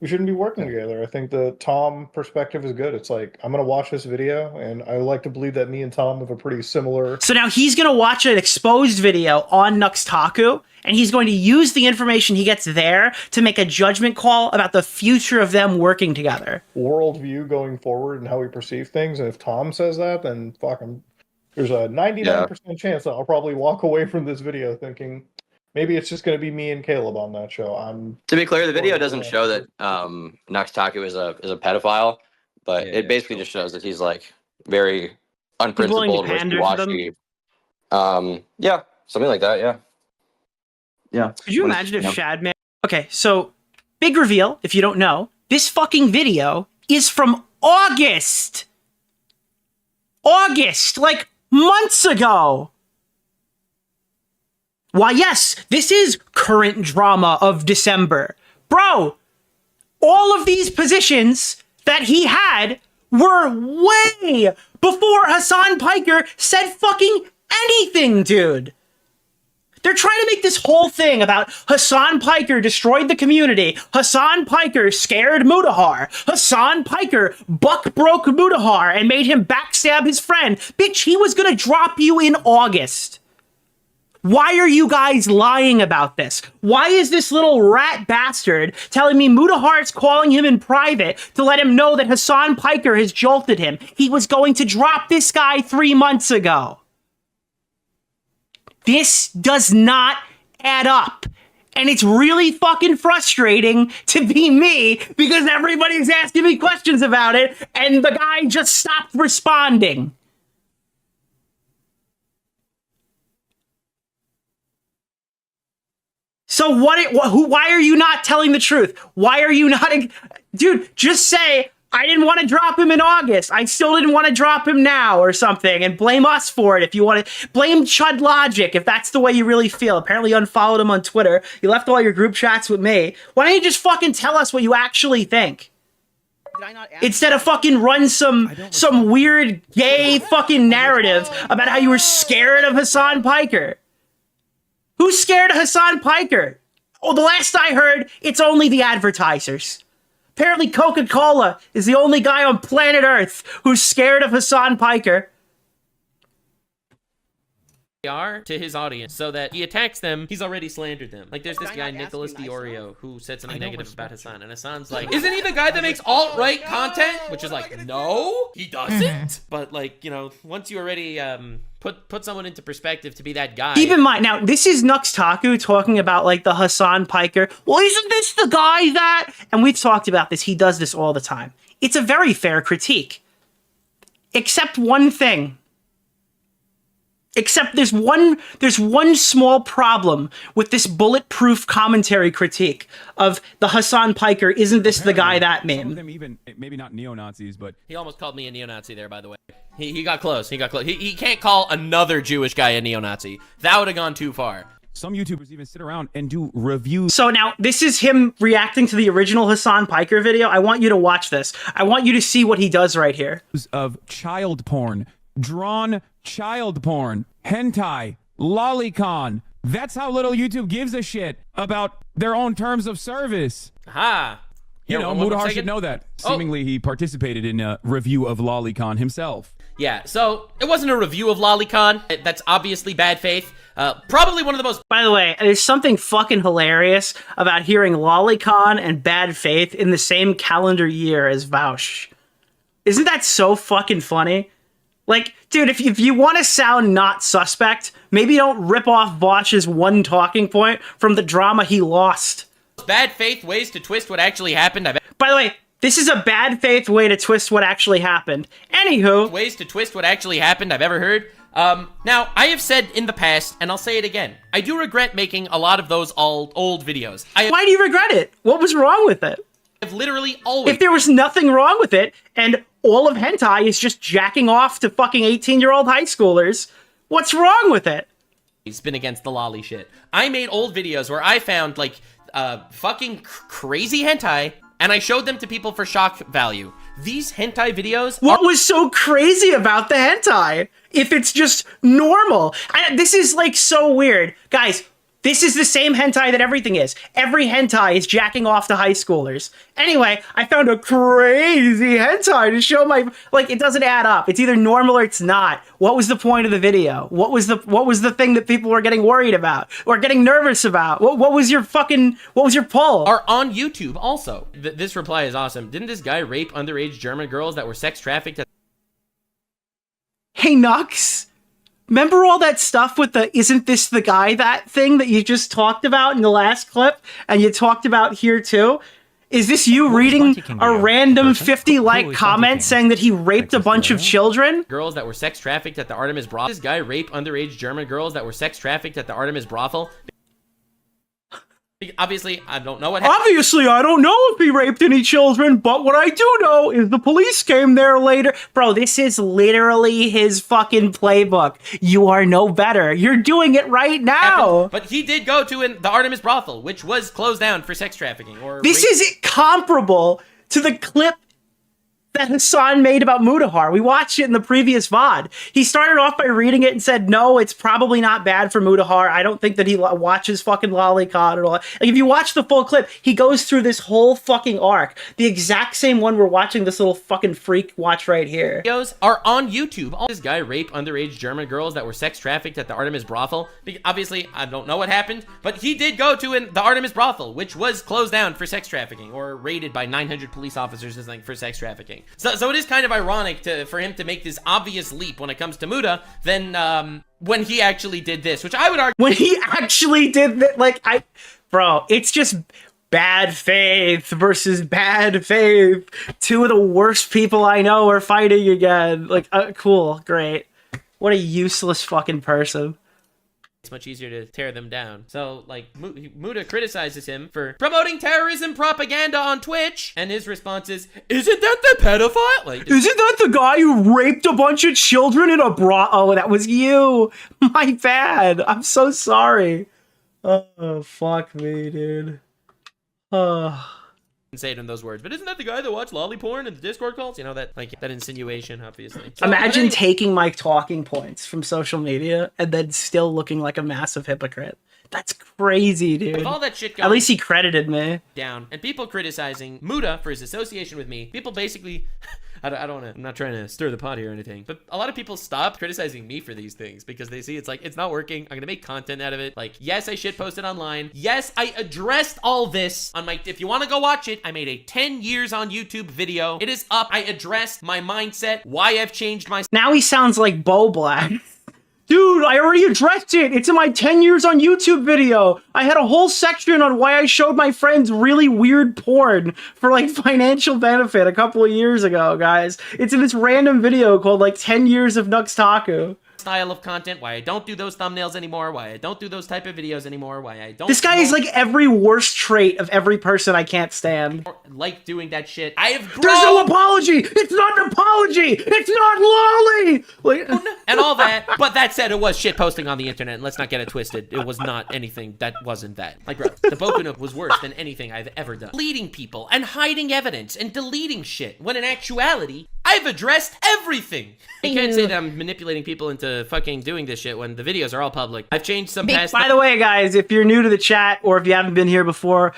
we shouldn't be working together. I think the Tom perspective is good. It's like, I'm going to watch this video, and I like to believe that me and Tom have a pretty similar... So now he's going to watch an exposed video on Nux Taku, and he's going to use the information he gets there to make a judgment call about the future of them working together. Worldview going forward and how we perceive things, and if Tom says that, then fuck him. There's a 99% chance that I'll probably walk away from this video thinking... Maybe it's just going to be me and Caleb on that show. To be clear, the video doesn't show that Nux Taku is a pedophile, but it basically just shows that he's like very unprincipled, wishy-washy. Yeah, something like that. Yeah. Yeah. Could you imagine if Shadman? Okay, so big reveal. If you don't know, this fucking video is from August, like months ago. Why, yes, this is current drama of December. Bro, all of these positions that he had were way before Hasan Piker said fucking anything, dude. They're trying to make this whole thing about Hasan Piker destroyed the community. Hasan Piker scared Mutahar. Hasan Piker buck broke Mutahar and made him backstab his friend. Bitch, he was gonna drop you in August. Why are you guys lying about this? Why is this little rat bastard telling me Mutahar's calling him in private to let him know that Hasan Piker has jolted him? He was going to drop this guy 3 months ago. This does not add up. And it's really fucking frustrating to be me because everybody's asking me questions about it and the guy just stopped responding. So why are you not telling the truth? Why are you not... Dude, just say, I didn't want to drop him in August. I still didn't want to drop him now or something, and blame us for it if you want to. Blame Chud Logic if that's the way you really feel. Apparently you unfollowed him on Twitter. You left all your group chats with me. Why don't you just fucking tell us what you actually think? Instead of fucking run some weird gay fucking narrative about how you were scared of Hasan Piker. Who's scared of Hasan Piker? Oh, the last I heard, it's only the advertisers. Apparently Coca-Cola is the only guy on planet Earth who's scared of Hasan Piker. Are to his audience so that he attacks them. He's already slandered them. Like, there's this guy Nicholas DeOrio who said something negative about Hasan, and Hasan's like, isn't he the guy that makes alt-right content? Which is like, no, he doesn't. But like, you know, once you already put someone into perspective to be that guy. Keep in mind, now this is Nux Taku talking about like the Hasan Piker. Well, isn't this the guy that? And we've talked about this. He does this all the time. It's a very fair critique, except one thing. Except there's one small problem with this bulletproof commentary critique of the Hasan Piker, isn't this the guy that meme? Some of them even, maybe not neo-Nazis, but... He almost called me a neo-Nazi there, by the way. He got close. He got close. He can't call another Jewish guy a neo-Nazi. That would have gone too far. Some YouTubers even sit around and do reviews. So now, this is him reacting to the original Hasan Piker video. I want you to watch this. I want you to see what he does right here. Of child porn. Drawn child porn. Hentai. Lolicon. That's how little YouTube gives a shit about their own terms of service. Ha! You know, Mutahar should know that. Seemingly, he participated in a review of Lolicon himself. Yeah, so it wasn't a review of Lolicon. That's obviously bad faith. Probably one of the most... By the way, there's something fucking hilarious about hearing Lolicon and Bad Faith in the same calendar year as Vaush. Isn't that so fucking funny? Like, dude, if you want to sound not suspect, maybe don't rip off Vaush's one talking point from the drama he lost. Bad faith ways to twist what actually happened. By the way, this is a bad faith way to twist what actually happened. Anywho... Ways to twist what actually happened I've ever heard. Now, I have said in the past, and I'll say it again, I do regret making a lot of those old videos. Why do you regret it? What was wrong with it? I've literally always... If there was nothing wrong with it, and all of hentai is just jacking off to fucking 18-year-old high schoolers, what's wrong with it? He's been against the lolly shit. I made old videos where I found, like, fucking crazy hentai, and I showed them to people for shock value. These hentai videos... What was so crazy about the hentai? If it's just normal. This is, like, so weird. Guys, this is the same hentai that everything is. Every hentai is jacking off to high schoolers. Anyway, I found a crazy hentai to show my... Like, it doesn't add up. It's either normal or it's not. What was the point of the video? What was the thing that people were getting worried about? Or getting nervous about? What was your pull? Are on YouTube also. This reply is awesome. Didn't this guy rape underage German girls that were sex trafficked at... Hey, Nux, remember all that stuff with the isn't this the guy that thing that you just talked about in the last clip and you talked about here too? Is this you reading a random 50-like comment saying that he raped a bunch of children? Girls that were sex trafficked at the Artemis brothel. This guy raped underage German girls that were sex trafficked at the Artemis brothel. Obviously, I don't know what happened. Obviously, I don't know if he raped any children, but what I do know is the police came there later. Bro, this is literally his fucking playbook. You are no better. You're doing it right now. But he did go to the Artemis brothel, which was closed down for sex trafficking. This is comparable to the clip that Hasan made about Mutahar. We watched it in the previous VOD. He started off by reading it and said, no, it's probably not bad for Mutahar. I don't think that he watches fucking Lolicon at all. Like, if you watch the full clip, he goes through this whole fucking arc. The exact same one we're watching this little fucking freak watch right here. Videos are on YouTube. This guy raped underage German girls that were sex trafficked at the Artemis brothel. Obviously, I don't know what happened, but he did go to the Artemis brothel, which was closed down for sex trafficking, or raided by 900 police officers for sex trafficking. So it is kind of ironic for him to make this obvious leap when it comes to Muta than when he actually did this, which I would argue... When he actually did that, bro, it's just bad faith versus bad faith. Two of the worst people I know are fighting again. Like, cool, great. What a useless fucking person. It's much easier to tear them down. So, like, Muta criticizes him for promoting terrorism propaganda on Twitch, and his response is, isn't that the pedophile? Like, isn't that the guy who raped a bunch of children in a bra? Oh, that was you. My bad. I'm so sorry. Oh, fuck me, dude. Say it in those words, but isn't that the guy that watched lolly porn in the Discord calls? You know, that insinuation, obviously. So, imagine taking my talking points from social media and then still looking like a massive hypocrite. That's crazy, dude. With all that shit going at least he credited me. Down, and people criticizing Muta for his association with me. People basically... I'm not trying to stir the pot here or anything, but a lot of people stop criticizing me for these things because they see it's like, it's not working. I'm gonna make content out of it. Like, yes, I shit posted online. Yes, I addressed all this on my, if you want to go watch it, I made a 10 years on YouTube video. It is up. I addressed my mindset, why I've changed my... Now he sounds like Bo Black. Dude, I already addressed it. It's in my 10 years on YouTube video. I had a whole section on why I showed my friends really weird porn for like financial benefit a couple of years ago, guys. It's in this random video called like 10 years of Nux Taku. style of content, why I don't do those thumbnails anymore, why I don't do those type of videos anymore, why I don't. This guy is like every worst trait of every person I can't stand. Like doing that shit. I have grown. There's no apology. It's not an apology. It's not lolly. Like, and all that. But that said, it was shit posting on the internet. And let's not get it twisted. It was not anything that wasn't that. Like, bro, the Boku was worse than anything I've ever done. Deleting people and hiding evidence and deleting shit. When in actuality, I've addressed everything. You can't say that I'm manipulating people into fucking doing this shit when the videos are all public. I've changed some past. By the way, guys, if you're new to the chat or if you haven't been here before,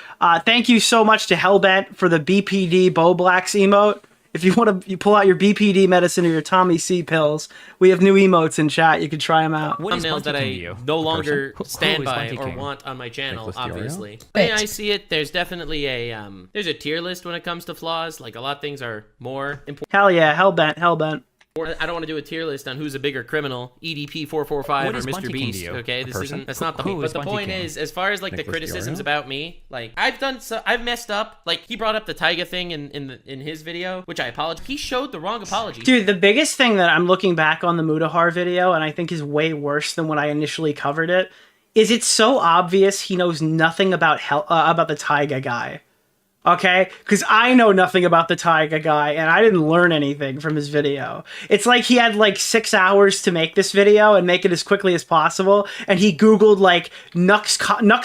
thank you so much to Hellbent for the BPD Bow Blacks emote. If you want to, you pull out your BPD medicine or your Tommy C pills. We have new emotes in chat. You can try them out. Thumbnails that I no longer stand by or want on my channel, obviously. The way I see it, there's definitely a there's a tier list when it comes to flaws. Like a lot of things are more important. Hell yeah, Hellbent. I don't want to do a tier list on who's a bigger criminal, EDP 445 or Mr. Beast. Okay, that's not the point. But the point is, as far as like Nicholas the criticisms DeOrio? About me, like I've messed up. Like he brought up the Taiga thing in his video, which I apologize. He showed the wrong apology. Dude, the biggest thing that I'm looking back on the Mutahar video, and I think is way worse than when I initially covered it, is it's so obvious he knows nothing about the Taiga guy. Okay? Because I know nothing about the Taiga guy, and I didn't learn anything from his video. It's like he had like 6 hours to make this video and make it as quickly as possible, and he Googled like Nux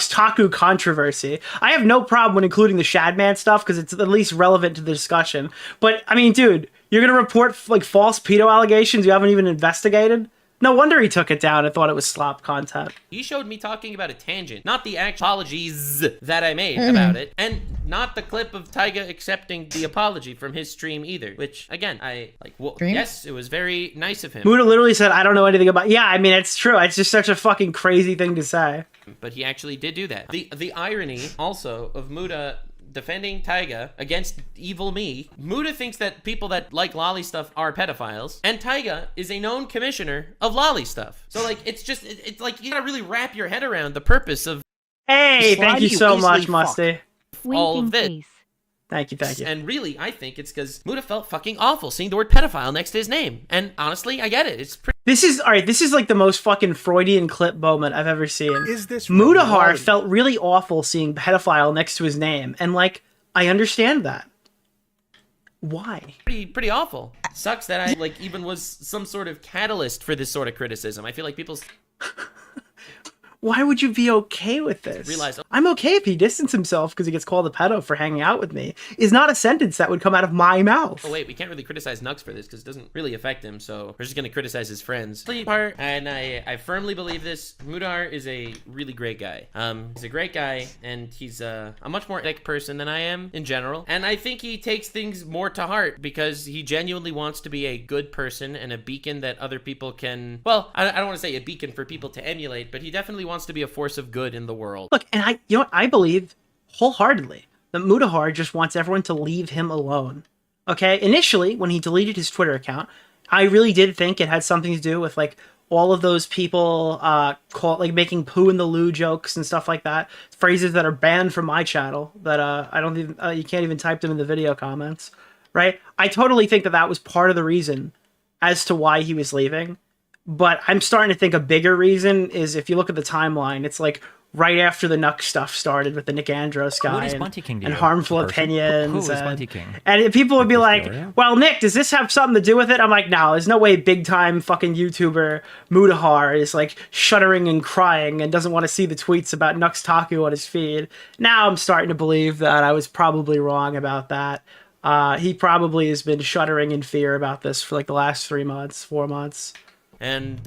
Taku controversy. I have no problem when including the Shadman stuff, because it's at least relevant to the discussion. But, I mean, dude, you're gonna report like false pedo allegations you haven't even investigated? No wonder he took it down and thought it was slop content. He showed me talking about a tangent, not the actual apologies that I made about it, and not the clip of Taiga accepting the apology from his stream either, which, again, I, like, well, yes, it was very nice of him. Muda literally said, I don't know anything about... Yeah, I mean, it's true. It's just such a fucking crazy thing to say. But he actually did do that. The irony, also, of Muda defending Taiga against evil me. Muda thinks that people that like lolly stuff are pedophiles, and Taiga is a known commissioner of lolly stuff. So like, it's just, it's like, you gotta really wrap your head around the purpose of... Hey, thank you so much, Musty. All of this. Thank you. And really, I think it's because Muda felt fucking awful seeing the word pedophile next to his name. And honestly, I get it. It's pretty... This is like the most fucking Freudian clip moment I've ever seen. Is this Mutahar felt really awful seeing pedophile next to his name, and like, I understand that. Why? Pretty awful. Sucks that I like even was some sort of catalyst for this sort of criticism. I feel like people's... Why would you be okay with this? I'm okay if he distanced himself because he gets called a pedo for hanging out with me, is not a sentence that would come out of my mouth. Oh wait, we can't really criticize Nux for this because it doesn't really affect him, so we're just gonna criticize his friends. And I firmly believe this. Mutahar is a really great guy. He's a great guy, and he's a much more ethic person than I am in general. And I think he takes things more to heart because he genuinely wants to be a good person and a beacon that other people can, well, I don't want to say a beacon for people to emulate, but he definitely wants to be a force of good in the world. Look, and I believe wholeheartedly that Mutahar just wants everyone to leave him alone. Okay? Initially, when he deleted his Twitter account, I really did think it had something to do with like all of those people making poo in the loo jokes and stuff like that. Phrases that are banned from my channel that I don't even you can't even type them in the video comments, right? I totally think that was part of the reason as to why he was leaving. But I'm starting to think a bigger reason is if you look at the timeline, it's like right after the Nux stuff started with the Nick Andros guy and harmful opinions. And people would be like, well, Nick, does this have something to do with it? I'm like, no, there's no way big time fucking YouTuber Mutahar is like shuddering and crying and doesn't want to see the tweets about Nux Taku on his feed. Now I'm starting to believe that I was probably wrong about that. He probably has been shuddering in fear about this for like the last 4 months. And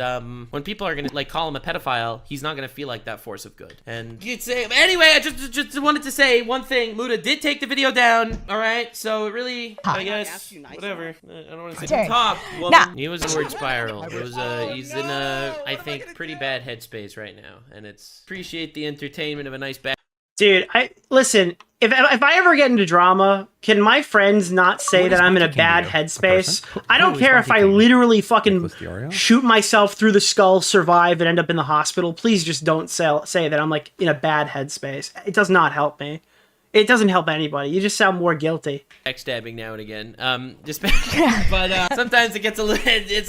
when people are gonna like call him a pedophile, he's not gonna feel like that force of good. And you'd say, anyway, I just wanted to say one thing. Muda did take the video down. All right, so it really, I guess, whatever. I don't want to say top woman. He was in word spiral. It was he's in a, I think, pretty bad headspace right now, and it's appreciate the entertainment of a nice bad. Dude, listen. If I ever get into drama, can my friends not say that I'm in a bad headspace? I don't care if I literally fucking shoot myself through the skull, survive, and end up in the hospital. Please just don't say that I'm like in a bad headspace. It does not help me. It doesn't help anybody. You just sound more guilty. Backstabbing now and again. But sometimes it's a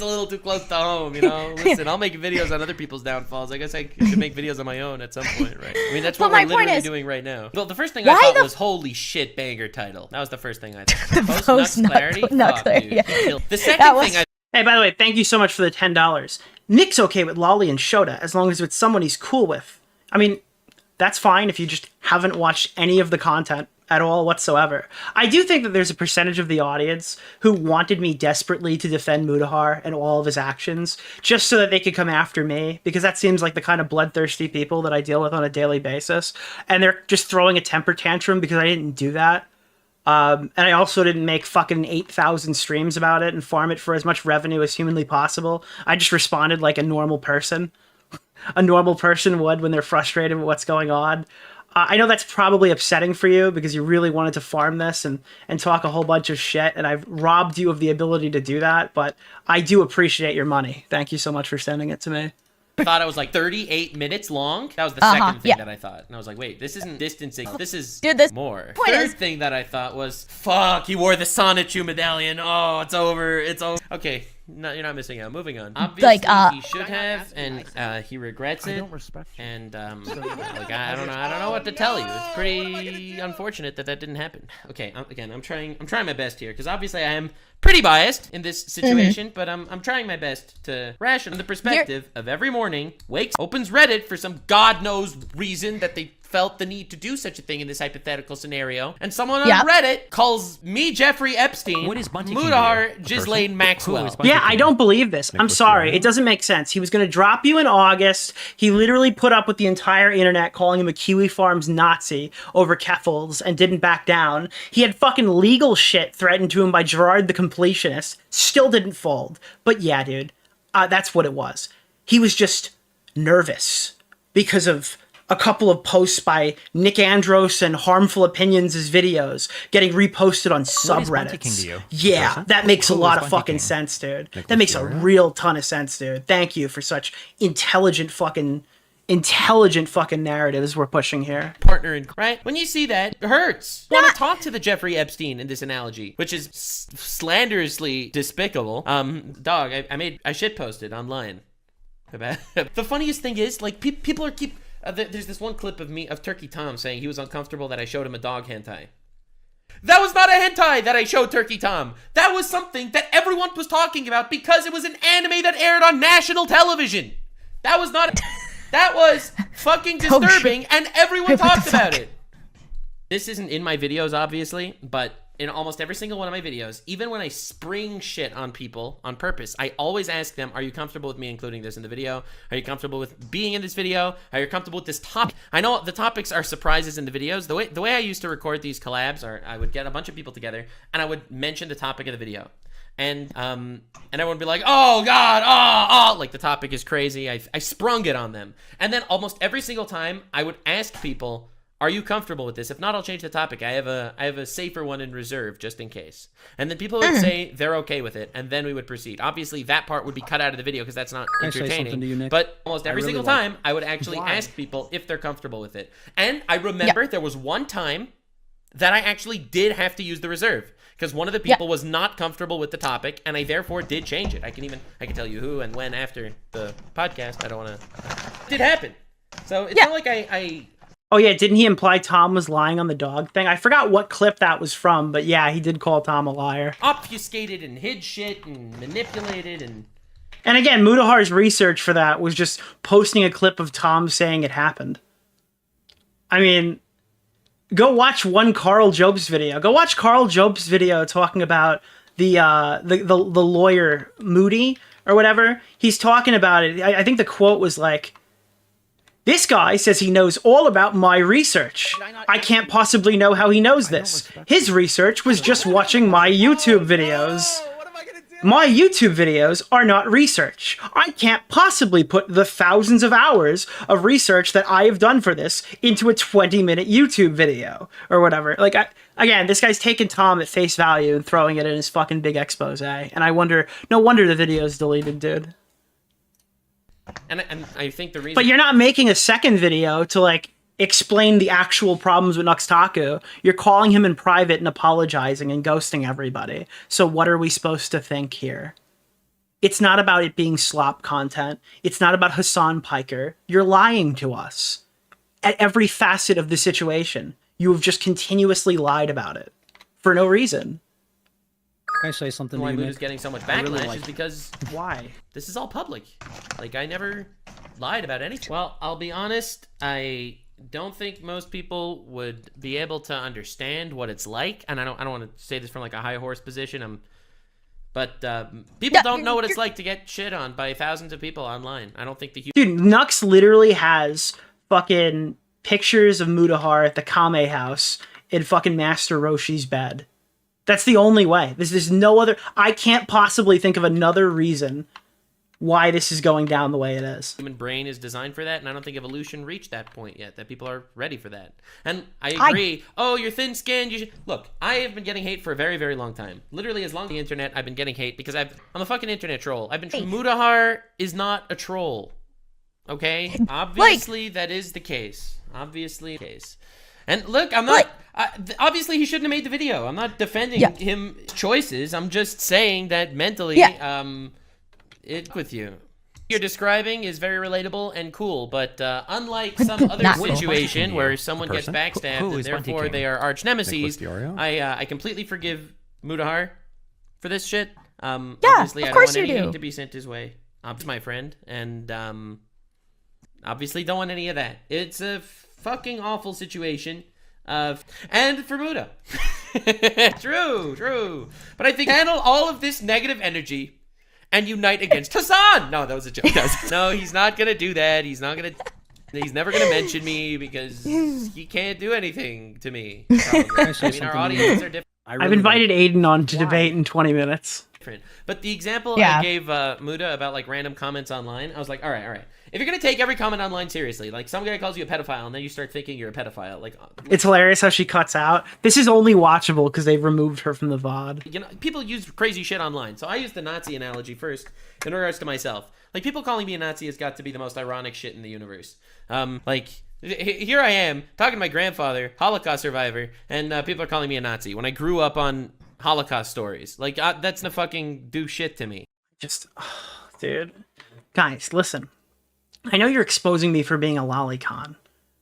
little too close to home, you know? Listen, I'll make videos on other people's downfalls. I guess I should make videos on my own at some point, right? I mean, that's what we're literally doing right now. Well, the first thing I thought was, holy shit, banger title. That was the first thing I thought. Post Nux Clarity? Fuck, dude. Yeah. The second thing Hey, by the way, thank you so much for the $10. Nick's okay with Lolly and Shota as long as it's someone he's cool with. I mean, that's fine if you just haven't watched any of the content at all whatsoever. I do think that there's a percentage of the audience who wanted me desperately to defend Mutahar and all of his actions just so that they could come after me, because that seems like the kind of bloodthirsty people that I deal with on a daily basis. And they're just throwing a temper tantrum because I didn't do that. And I also didn't make fucking 8,000 streams about it and farm it for as much revenue as humanly possible. I just responded like a normal person. A normal person would when they're frustrated with what's going on. I know that's probably upsetting for you because you really wanted to farm this and talk a whole bunch of shit, and I've robbed you of the ability to do that, but I do appreciate your money. Thank you so much for sending it to me. I thought it was like 38 minutes long. That was the second thing that I thought. And I was like, wait, this isn't distancing. This is more. Third thing that I thought was, fuck, he wore the Sonichu medallion. Oh, it's over. It's over. Okay. No, you're not missing out. Moving on. Obviously, he should have, and he regrets it. I don't respect you. And like I don't know what to tell you. It's pretty unfortunate that didn't happen. Okay, again, I'm trying my best here because obviously I am pretty biased in this situation, but I'm trying my best to ration from the perspective of every morning opens Reddit for some god knows reason that they felt the need to do such a thing in this hypothetical scenario, and someone on Reddit calls me Jeffrey Epstein, Mutahar Ghislaine Maxwell. Yeah, I don't believe this. I'm sorry. It doesn't make sense. He was going to drop you in August. He literally put up with the entire internet calling him a Kiwi Farms Nazi over Keffels and didn't back down. He had fucking legal shit threatened to him by Gerard the Completionist. Still didn't fold. But yeah, dude, that's what it was. He was just nervous because of a couple of posts by Nick Andros and Harmful Opinions' videos getting reposted on subreddits. Yeah, that makes a lot of fucking sense, dude. That makes a real ton of sense, dude. Thank you for such intelligent fucking narratives we're pushing here. Partnering, right? When you see that, it hurts. Want to talk to the Jeffrey Epstein in this analogy, which is slanderously despicable. Dog, I shit posted online. The funniest thing is, like, people are there's this one clip of Turkey Tom saying he was uncomfortable that I showed him a dog hentai. That was not a hentai that I showed Turkey Tom. That was something that everyone was talking about because it was an anime that aired on national television. That was fucking disturbing, and everyone talked about it. This isn't in my videos, obviously, but in almost every single one of my videos, even when I spring shit on people on purpose, I always ask them, are you comfortable with me including this in the video? Are you comfortable with being in this video? Are you comfortable with this topic? I know the topics are surprises in the videos. The way I used to record these collabs, or I would get a bunch of people together and I would mention the topic of the video. And everyone would be like, oh God, like the topic is crazy. I sprung it on them. And then almost every single time I would ask people, are you comfortable with this? If not, I'll change the topic. I have a safer one in reserve just in case. And then people would say they're okay with it, and then we would proceed. Obviously, that part would be cut out of the video because that's not entertaining. To you, Nick? But almost every single time, I would actually ask people if they're comfortable with it. And I remember there was one time that I actually did have to use the reserve because one of the people was not comfortable with the topic, and I therefore did change it. I can tell you who and when after the podcast. I don't want to. It did happen. So it's not like I Oh yeah, didn't he imply Tom was lying on the dog thing? I forgot what clip that was from, but yeah, he did call Tom a liar. Obfuscated and hid shit and manipulated and... And again, Mutahar's research for that was just posting a clip of Tom saying it happened. I mean, go watch one Carl Jobst video. Go watch Carl Jobst's video talking about the lawyer Moody or whatever. He's talking about it. I think the quote was like, this guy says he knows all about my research. I can't possibly know how he knows this. His research was just watching my YouTube videos. My YouTube videos are not research. I can't possibly put the thousands of hours of research that I have done for this into a 20-minute YouTube video or whatever. Like, again, this guy's taking Tom at face value and throwing it in his fucking big expose. And I wonder, no wonder the video's deleted, dude. And I think the reason... But you're not making a second video to, like, explain the actual problems with Nux Taku. You're calling him in private and apologizing and ghosting everybody. So what are we supposed to think here? It's not about it being slop content. It's not about Hasan Piker. You're lying to us at every facet of the situation. You have just continuously lied about it for no reason. Can I say something? Why Mood is getting so much backlash is because why? This is all public. Like, I never lied about anything. Well, I'll be honest. I don't think most people would be able to understand what it's like, and I don't want to say this from like a high horse position. But people don't know what it's like to get shit on by thousands of people online. I don't think the dude, Nux literally has fucking pictures of Mutahar at the Kame house in fucking Master Roshi's bed. That's the only way. There's no other. I can't possibly think of another reason why this is going down the way it is. Human brain is designed for that, and I don't think evolution reached that point yet, that people are ready for that. And I agree. Oh, you're thin-skinned. You should... Look, I have been getting hate for a very, very long time. Literally, as long as the internet, I've been getting hate because I'm a fucking internet troll. Mutahar is not a troll. Okay? Obviously, that is the case. Obviously, the case. And look, I'm not... obviously, he shouldn't have made the video. I'm not defending him choices. I'm just saying that mentally, it's with you. You're describing is very relatable and cool, but unlike some other situation where someone gets backstabbed and therefore they are arch nemesis, I completely forgive Mutahar for this shit. Obviously, I don't want any hate to be sent his way. It's my friend, and obviously don't want any of that. It's a fucking awful situation. And for Muda. True. But I think handle all of this negative energy and unite against Hasan. No, that was a joke. No, he's not gonna do that. He's never gonna mention me because he can't do anything to me. I mean, our audiences are different. I've invited Aiden on to debate in 20 minutes. But the example I gave Muda about like random comments online, I was like, all right. If you're gonna take every comment online seriously, like some guy calls you a pedophile and then you start thinking you're a pedophile, like it's hilarious how she cuts out. This is only watchable because they've removed her from the VOD. You know, people use crazy shit online, so I used the Nazi analogy first in regards to myself. Like people calling me a Nazi has got to be the most ironic shit in the universe. Like here I am talking to my grandfather, Holocaust survivor, and people are calling me a Nazi when I grew up on Holocaust stories. Like that's no fucking do shit to me. Just, dude, guys, listen. I know you're exposing me for being a lolicon.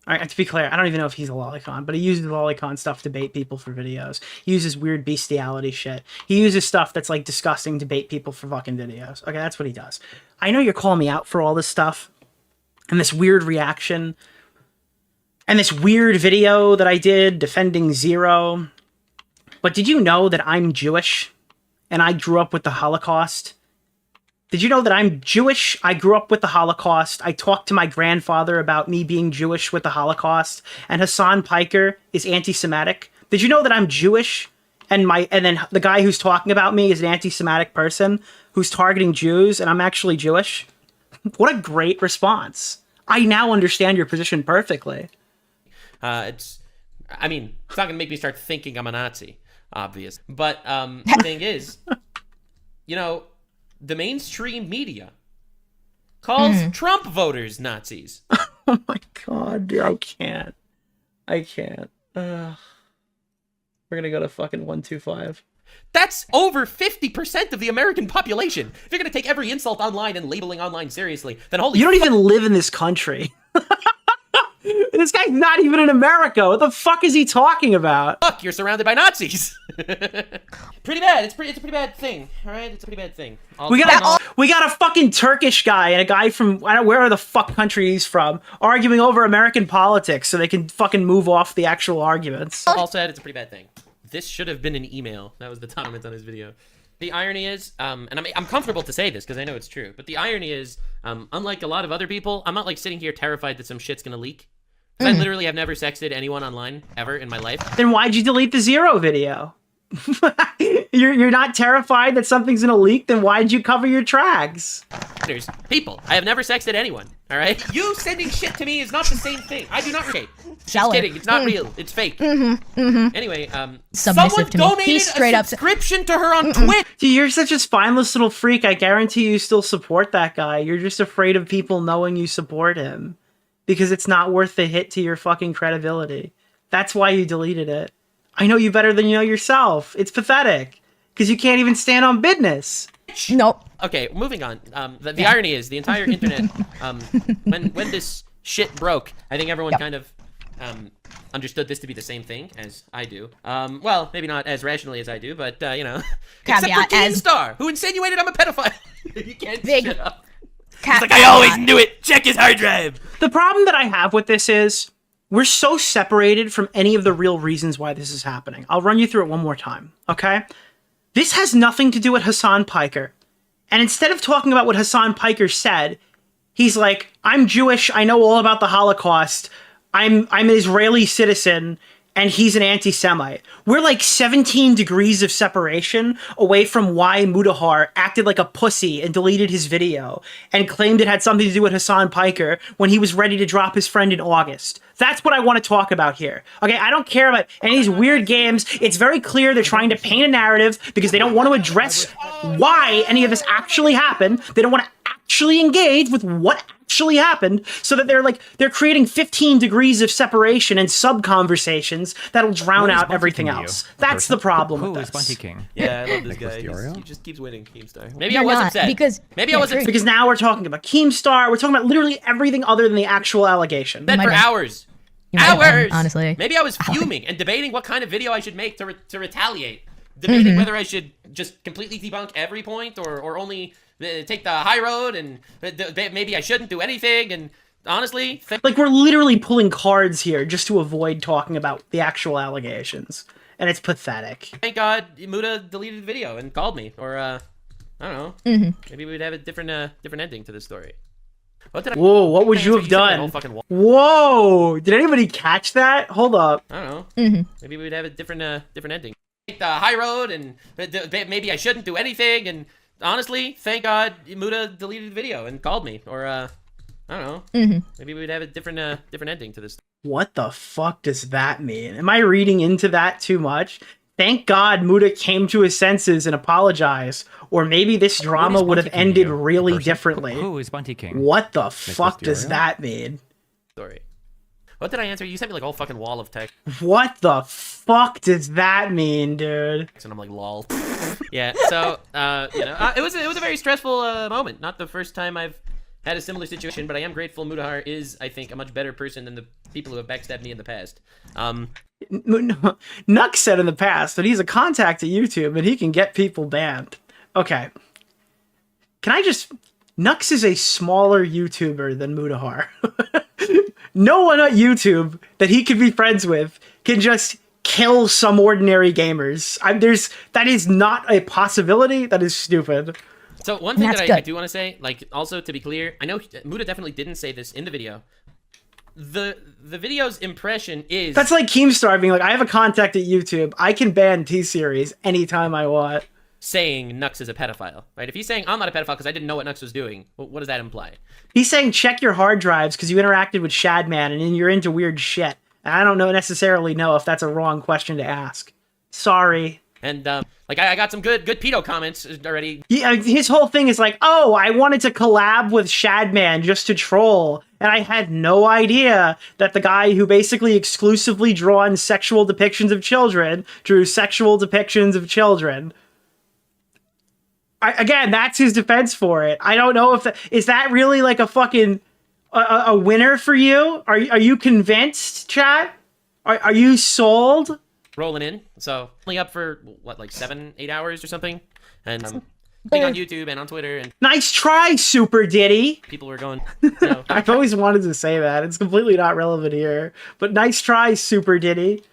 All right, to be clear, I don't even know if he's a lolicon, but he uses lolicon stuff to bait people for videos. He uses weird bestiality shit. He uses stuff that's like disgusting to bait people for fucking videos. Okay, that's what he does. I know you're calling me out for all this stuff and this weird reaction and this weird video that I did defending Zero. But did you know that I'm Jewish and I grew up with the Holocaust? Did you know that I'm Jewish? I grew up with the Holocaust. I talked to my grandfather about me being Jewish with the Holocaust. And Hasan Piker is anti-Semitic. Did you know that I'm Jewish? And then the guy who's talking about me is an anti-Semitic person who's targeting Jews, and I'm actually Jewish? What a great response. I now understand your position perfectly. I mean, it's not going to make me start thinking I'm a Nazi, obvious. But the thing is, you know, the mainstream media calls Trump voters Nazis. Oh my god, dude, I can't. We're gonna go to fucking 125. That's over 50% of the American population. If you're gonna take every insult online and labeling online seriously, then holy you don't even live in this country. This guy's not even in America. What the fuck is he talking about? Fuck, you're surrounded by Nazis. Pretty bad. It's a pretty bad thing. All right, it's a pretty bad thing. We got a fucking Turkish guy and a guy from I don't know where the fuck country he's from arguing over American politics so they can fucking move off the actual arguments. All said, it's a pretty bad thing. This should have been an email. That was the comment on his video. The irony is, and I'm comfortable to say this because I know it's true, but the irony is, unlike a lot of other people, I'm not like sitting here terrified that some shit's gonna leak. I literally have never sexted anyone online ever in my life. Then why'd you delete the Zero video? You're not terrified that something's gonna leak? Then why'd you cover your tracks? There's people. I have never sexted anyone. All right. You sending shit to me is not the same thing. I do not. Okay. Just kidding. It's not real. It's fake. Anyway, someone donated a subscription to her on Twitch. Dude, you're such a spineless little freak. I guarantee you still support that guy. You're just afraid of people knowing you support him. because it's not worth the hit to your fucking credibility. That's why you deleted it. I know you better than you know yourself. It's pathetic because you can't even stand on business. Nope. Okay, moving on. The irony is the entire internet, when this shit broke, I think everyone kind of understood this to be the same thing as I do. Well, maybe not as rationally as I do, but you know, except for Keemstar, who insinuated I'm a pedophile. You can't shut up. He's like, I always knew it. Check his hard drive. The problem that I have with this is we're so separated from any of the real reasons why this is happening. I'll run you through it one more time, okay? This has nothing to do with Hasan Piker. And instead of talking about what Hasan Piker said, he's like, I'm Jewish, I know all about the Holocaust, I'm an Israeli citizen, and he's an anti-Semite. We're like 17 degrees of separation away from why Mutahar acted like a pussy and deleted his video and claimed it had something to do with Hasan Piker when he was ready to drop his friend in August. That's what I want to talk about here. Okay, I don't care about any of these weird games. It's very clear they're trying to paint a narrative because they don't want to address why any of this actually happened. They don't want to actually engage with what actually happened, so that they're creating 15 degrees of separation and sub-conversations that'll drown out everything else. That's the problem with this. Yeah, I love this guy. He just keeps winning, Keemstar. Maybe I was upset. Maybe I was upset. Because now we're talking about Keemstar. We're talking about literally everything other than the actual allegation. For hours. Hours! Honestly. Maybe I was fuming and debating what kind of video I should make to retaliate. Debating whether I should just completely debunk every point or only take the high road, and maybe I shouldn't do anything. And honestly, like, we're literally pulling cards here just to avoid talking about the actual allegations, and it's pathetic. Thank God Muta deleted the video and called me, or I don't know. Maybe we'd have a different ending to this story. Whoa, what would you have done? Whoa, did anybody catch that? Hold up. I don't know. Maybe we'd have a different ending. Take the high road, and maybe I shouldn't do anything. And honestly, thank God Muta deleted the video and called me, or I don't know. Maybe we'd have a different ending to this. What the fuck does that mean? Am I reading into that too much? Thank God Muta came to his senses and apologized, or maybe this drama would have ended really differently. Who is Bunty King? What the fuck does that mean? Sorry. What did I answer? You sent me like a whole fucking wall of text. What the fuck does that mean, dude? And I'm like, lol. Yeah, so, you know, it was a very stressful moment. Not the first time I've had a similar situation, but I am grateful Mutahar is, I think, a much better person than the people who have backstabbed me in the past. Nux said in the past that he's a contact at YouTube and he can get people banned. Okay. Can I just... Nux is a smaller YouTuber than Mutahar. No one at YouTube that he could be friends with can just kill some ordinary gamers. That is not a possibility. That is stupid. So one thing that I do want to say, like, also to be clear, I know Muta definitely didn't say this in the video. The video's impression is... That's like Keemstar being like, I have a contact at YouTube. I can ban T-Series anytime I want. Saying Nux is a pedophile, right? If he's saying I'm not a pedophile because I didn't know what Nux was doing, what does that imply? He's saying check your hard drives because you interacted with Shadman and you're into weird shit. And I don't necessarily know if that's a wrong question to ask. Sorry. And like I got some good pedo comments already. Yeah, his whole thing is like, oh, I wanted to collab with Shadman just to troll, and I had no idea that the guy who basically exclusively drawn sexual depictions of children drew sexual depictions of children. Again, that's his defense for it. I don't know if is that really like a fucking a winner for you? Are you convinced, chat? Are you sold? Rolling in, so only up for what, like 7-8 hours or something, and being on YouTube and on Twitter. And nice try, Super Diddy. People were going. You know, I've always wanted to say that. It's completely not relevant here, but nice try, Super Diddy.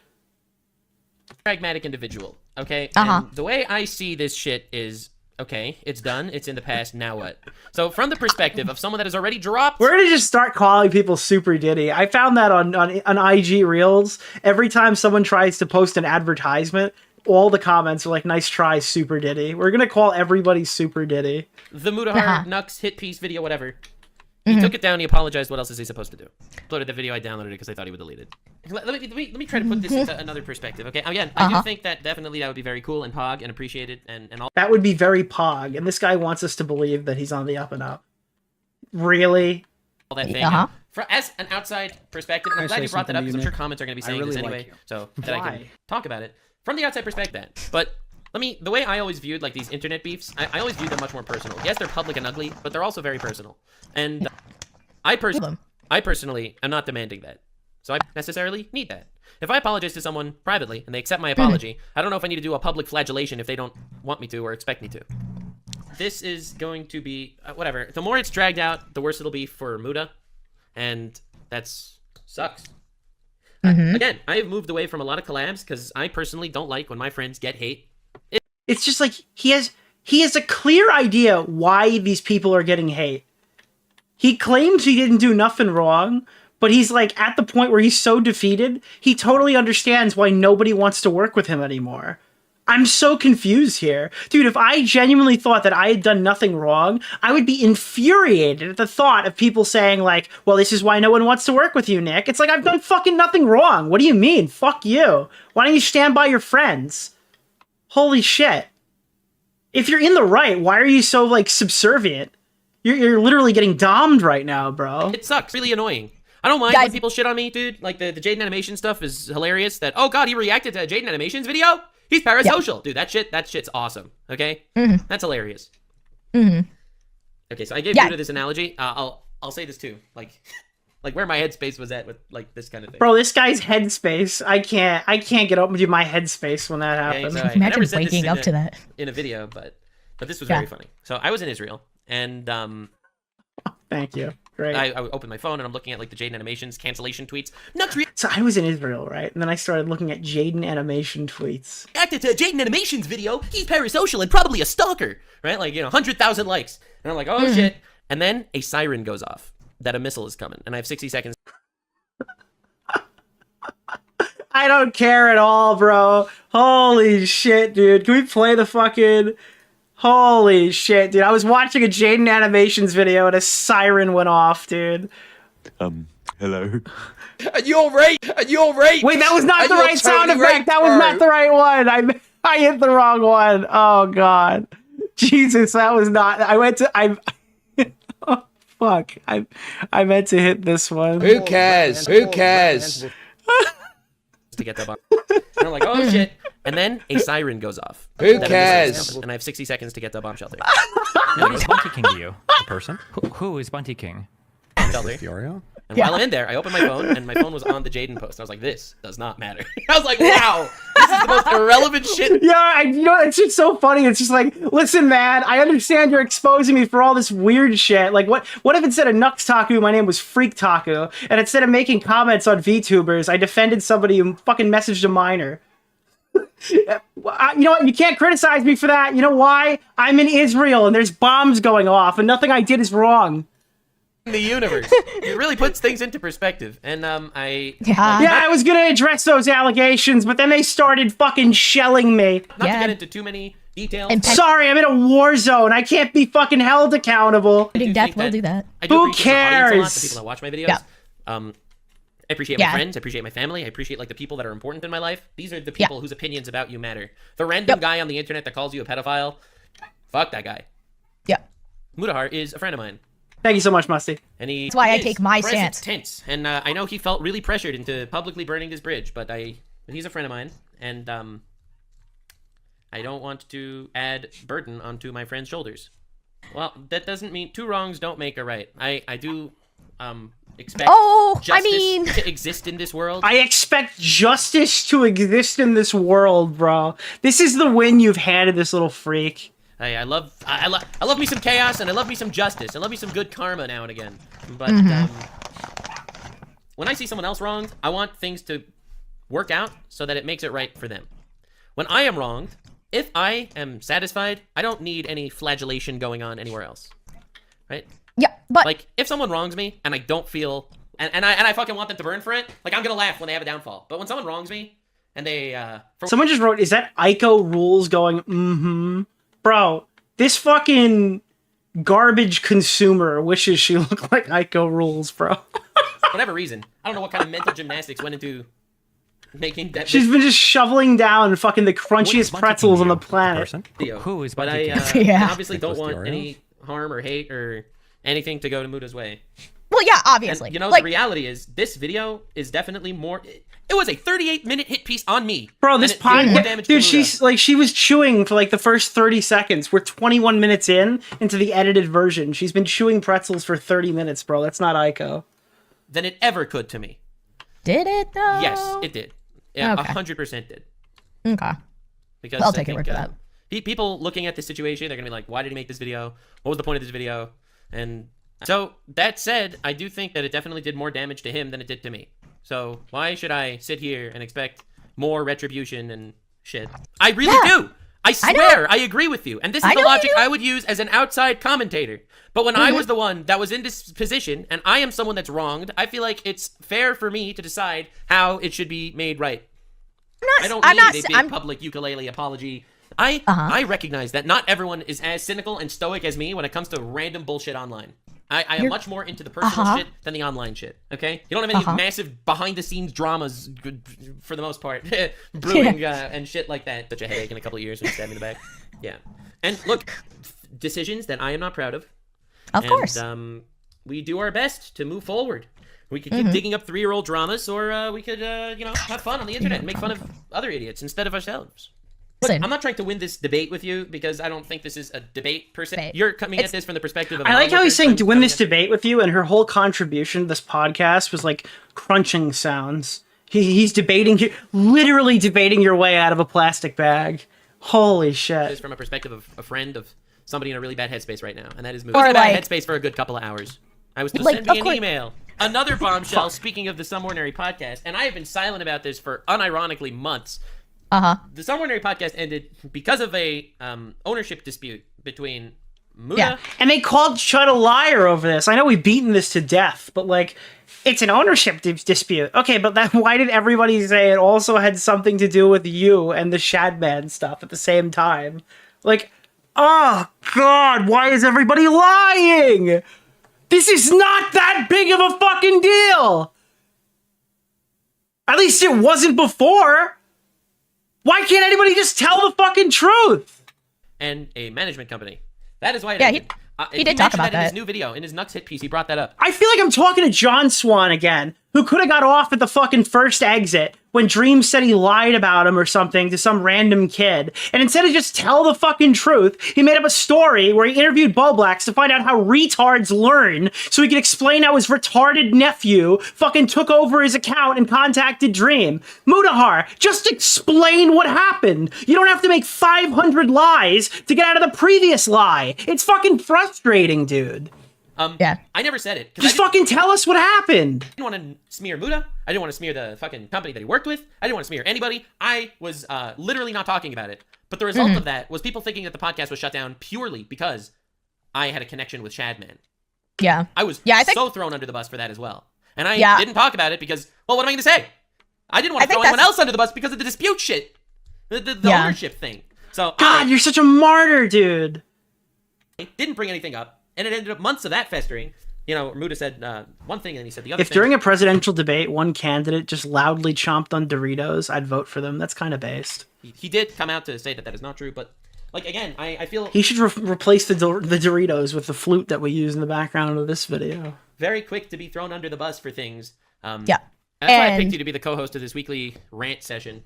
Pragmatic individual, okay. And the way I see this shit is, okay, it's done. It's in the past. Now what? So from the perspective of someone that has already dropped... We're going to just start calling people Super Diddy. I found that on IG Reels. Every time someone tries to post an advertisement, all the comments are like, nice try, Super Diddy. We're going to call everybody Super Diddy. The Mutahar Nux hit piece video, whatever. He took it down. He apologized. What else is he supposed to do? Uploaded the video. I downloaded it because I thought he would delete it. Let me try to put this into another perspective. Okay, again, I do think that definitely that would be very cool and pog and appreciated and all. That would be very pog, and this guy wants us to believe that he's on the up and up. Really? All that thing. as an outside perspective, and I'm glad you brought that up because I'm sure comments are going to be saying this anyway, so that I can talk about it from the outside perspective. But the way I always viewed like these internet beefs, I always viewed them much more personal. Yes, they're public and ugly, but they're also very personal. And I personally am not demanding that, so I don't necessarily need that. If I apologize to someone privately and they accept my apology, I don't know if I need to do a public flagellation if they don't want me to or expect me to. This is going to be whatever. The more it's dragged out, the worse it'll be for Muta, and that's sucks. Again, I have moved away from a lot of collabs because I personally don't like when my friends get hate. It's just like he has a clear idea why these people are getting hate. He claims he didn't do nothing wrong, but he's like at the point where he's so defeated, he totally understands why nobody wants to work with him anymore. I'm so confused here. Dude, if I genuinely thought that I had done nothing wrong, I would be infuriated at the thought of people saying like, well, this is why no one wants to work with you, Nick. It's like, I've done fucking nothing wrong. What do you mean? Fuck you. Why don't you stand by your friends? Holy shit. If you're in the right, why are you so like subservient? You're literally getting domed right now, bro. It sucks. Really annoying. I don't mind when people shit on me, dude. Like, the Jaden Animation stuff is hilarious. That, oh god, he reacted to a Jaden Animations video? He's parasocial. Dude, that shit's awesome. Okay? That's hilarious. Okay, so I gave you this analogy. I'll say this too. Like where my headspace was at with, like, this kind of thing. Bro, this guy's headspace. I can't get up with my headspace when that happens. Yeah, so Imagine waking up to that. In a video, but this was very funny. So I was in Israel, and thank you. Great. I opened my phone and I'm looking at like the Jaden Animations cancellation tweets. So I was in Israel, right? And then I started looking at Jaden Animation tweets. Reacted to a Jaden Animations video. He's parasocial and probably a stalker, right? Like, 100,000 likes. And I'm like, oh shit. And then a siren goes off that a missile is coming, and I have 60 seconds. I don't care at all, bro. Holy shit, dude. Can we play the fucking... Holy shit, dude. I was watching a Jaden Animations video and a siren went off, dude. Hello. And you're right. Wait, that was not the right sound effect. That was not the right one. I hit the wrong one. Oh, God. Jesus, that was not... Oh, fuck. I meant to hit this one. Who cares? To get that and I'm like, oh shit. And then a siren goes off. Who cares? And I have 60 seconds to get to a bomb shelter. What is Bunty King to you? A person? Who is Bunty King? Nicholas DeOrio. And while I'm in there, I open my phone, and my phone was on the Jaden post. I was like, this does not matter. I was like, wow, this is the most irrelevant shit. Yeah, it's just so funny. It's just like, listen, man, I understand you're exposing me for all this weird shit. Like, what if instead of Nux Taku, my name was Freak Taku, and instead of making comments on VTubers, I defended somebody who fucking messaged a minor? You know what? You can't criticize me for that. You know why? I'm in Israel, and there's bombs going off, and nothing I did is wrong. The universe. It really puts things into perspective. And I was gonna address those allegations, but then they started fucking shelling me. Not to get into too many details. Sorry, I'm in a war zone. I can't be fucking held accountable. Death will do that. Who cares? The people that watch my videos. I appreciate my friends. I appreciate my family. I appreciate like the people that are important in my life. These are the people whose opinions about you matter. The random guy on the internet that calls you a pedophile, fuck that guy. Mutahar is a friend of mine. Thank you so much, Musty. And that's why I take my stance. Tense. And I know he felt really pressured into publicly burning his bridge, but he's a friend of mine, and I don't want to add burden onto my friend's shoulders. Well, that doesn't mean two wrongs don't make a right. I do expect justice to exist in this world. I expect justice to exist in this world, bro. This is the win you've handed this little freak. I love me some chaos, and I love me some justice. I love me some good karma now and again. But when I see someone else wronged, I want things to work out so that it makes it right for them. When I am wronged, if I am satisfied, I don't need any flagellation going on anywhere else. Right? Yeah, but like if someone wrongs me and I don't feel and I fucking want them to burn for it, like I'm gonna laugh when they have a downfall. But when someone wrongs me and they someone just wrote, is that Ico rules going Bro, this fucking garbage consumer wishes she looked like Ico rules, bro. Whatever reason. I don't know what kind of mental gymnastics went into making that. She's been just shoveling down fucking the crunchiest pretzels on the planet. Who is But I obviously don't want any harm or hate or anything to go to Muta's way. Well, Well, yeah, obviously. And, you know, like, the reality is this video is definitely more. It was a 38-minute hit piece on me. Bro, this podcast, dude, she was chewing for like the first 30 seconds. We're 21 minutes into the edited version. She's been chewing pretzels for 30 minutes, bro. That's not Aiko. Than it ever could to me. Did it though? Yes, it did. Yeah, Okay. 100% did. Okay. Because I'll take your word for that. People looking at this situation, they're gonna be like, "Why did he make this video? What was the point of this video?" And so that said, I do think that it definitely did more damage to him than it did to me. So why should I sit here and expect more retribution and shit? I really do. I swear, I agree with you. And this is the logic I would use as an outside commentator. But when I was the one that was in this position, and I am someone that's wronged, I feel like it's fair for me to decide how it should be made right. I don't need a big public ukulele apology. I recognize that not everyone is as cynical and stoic as me when it comes to random bullshit online. I am much more into the personal shit than the online shit, okay? You don't have any massive behind-the-scenes dramas, for the most part, brewing and shit like that. Such a headache in a couple of years when you stab me in the back. Yeah. And look, decisions that I am not proud of. Of course. We do our best to move forward. We could keep digging up 3-year-old dramas, or we could, you know, have fun on the internet and make fun of other idiots instead of ourselves. Look, I'm not trying to win this debate with you because I don't think this is a debate per se. You're coming at this from the perspective of. I like how he's saying to win this debate with you, and her whole contribution to this podcast was like crunching sounds. He's debating, literally debating your way out of a plastic bag. Holy shit! This is from a perspective of a friend of somebody in a really bad headspace right now, and that is moving. Or bad headspace for a good couple of hours. I was just sending me an email. Another bombshell. Speaking of the Some Ordinary podcast, and I have been silent about this for unironically months. The Some Ordinary podcast ended because of a ownership dispute between Muda. Yeah, and they called Chud a liar over this. I know we've beaten this to death, but like, it's an ownership dispute. Okay, but why did everybody say it also had something to do with you and the Shadman stuff at the same time? Like, oh god, why is everybody lying? This is not that big of a fucking deal. At least it wasn't before. Why can't anybody just tell the fucking truth? And a management company. That is why. He did talk about that in his new video, in his Nux hit piece. He brought that up. I feel like I'm talking to John Swan again, who could have got off at the fucking first exit when Dream said he lied about him or something to some random kid. And instead of just tell the fucking truth, he made up a story where he interviewed Boblax to find out how retards learn so he could explain how his retarded nephew fucking took over his account and contacted Dream. Mutahar, just explain what happened. You don't have to make 500 lies to get out of the previous lie. It's fucking frustrating, dude. I never said it. Just fucking tell us what happened. I didn't want to smear Muda. I didn't want to smear the fucking company that he worked with. I didn't want to smear anybody. I was literally not talking about it. But the result of that was people thinking that the podcast was shut down purely because I had a connection with Shadman. Yeah. I was so thrown under the bus for that as well. And I didn't talk about it because, well, what am I going to say? I didn't want to throw anyone else under the bus because of the dispute shit. The ownership thing. So God, you're such a martyr, dude. It didn't bring anything up. And it ended up months of that festering. You know, Muda said one thing and he said the other thing. If during a presidential debate, one candidate just loudly chomped on Doritos, I'd vote for them. That's kind of based. He did come out to say that is not true, but, like, again, I feel... He should replace the Doritos with the flute that we use in the background of this video. Very quick to be thrown under the bus for things. Yeah. That's why I picked you to be the co-host of this weekly rant session.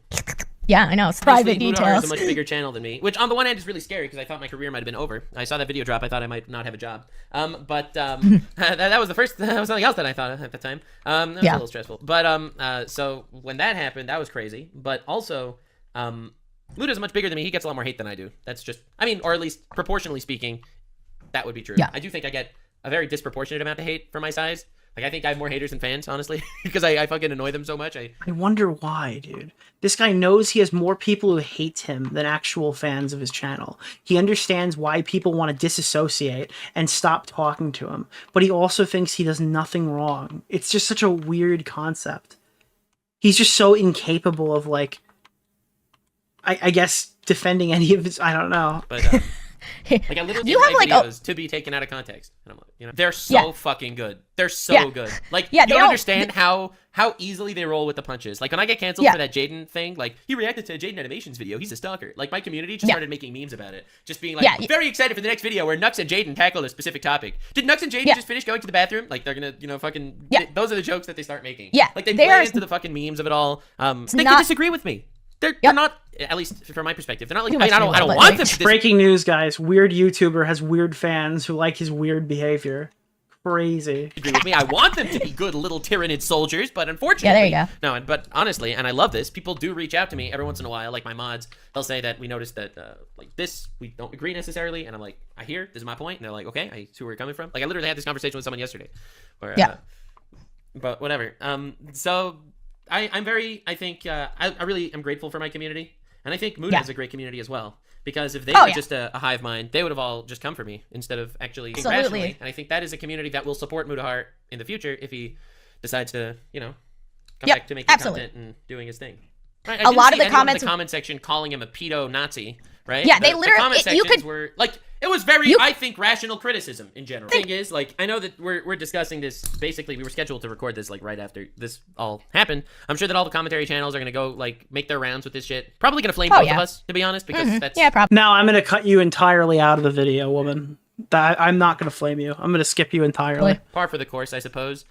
Yeah, I know. It's private details. Mutahar is a much bigger channel than me, which on the one hand is really scary because I thought my career might have been over. I saw that video drop. I thought I might not have a job. That was the first. That was something else that I thought at the time. That was a little stressful. But so when that happened, that was crazy. But also, Muda's much bigger than me. He gets a lot more hate than I do. That's just, I mean, or at least proportionally speaking, that would be true. Yeah. I do think I get a very disproportionate amount of hate for my size. Like, I think I have more haters than fans, honestly, because I fucking annoy them so much. I wonder why, dude. This guy knows he has more people who hate him than actual fans of his channel. He understands why people want to disassociate and stop talking to him, but he also thinks he does nothing wrong. It's just such a weird concept. He's just so incapable of, like, I guess, defending any of his... I don't know. But Like I literally You have, make like, videos to be taken out of context. And I'm like, you know, they're so fucking good. They're so good. Like Yeah, you don't understand how easily they roll with the punches. Like when I get canceled for that Jaden thing, like he reacted to a Jaden Animations video. He's a stalker. Like my community just started making memes about it, just being like very excited for the next video where Nux and Jaden tackle a specific topic. Did Nux and Jaden just finish going to the bathroom? Like they're gonna, you know, fucking. Those are the jokes that they start making. Yeah, like they play into the fucking memes of it all. They can disagree with me. They're not, at least from my perspective, they're not like. I don't want them to. Breaking news, guys! Weird YouTuber has weird fans who like his weird behavior. Crazy. Agree with me. I want them to be good little Tyranid soldiers, but unfortunately, there you go. No, but honestly, and I love this. People do reach out to me every once in a while, like my mods. They'll say that we noticed that like this, we don't agree necessarily, and I'm like, I hear this is my point, and they're like, okay, I see where you're coming from. Like I literally had this conversation with someone yesterday. Where, but whatever. So I'm very. I think I really am grateful for my community, and I think Muda has a great community as well. Because if they were just a hive mind, they would have all just come for me instead of actually being rationally. And I think that is a community that will support Mutahar in the future if he decides to, you know, come back to making content and doing his thing. Right? A lot of the comments in the comment section calling him a pedo Nazi, right? Yeah, they literally. The comment sections were like, it was very, I think, rational criticism in general. The thing is, like, I know that we're discussing this. Basically, we were scheduled to record this like right after this all happened. I'm sure that all the commentary channels are gonna go like make their rounds with this shit. Probably gonna flame both of us, to be honest, because that's probably. Now I'm gonna cut you entirely out of the video, woman. I'm not gonna flame you. I'm gonna skip you entirely. Par for the course, I suppose.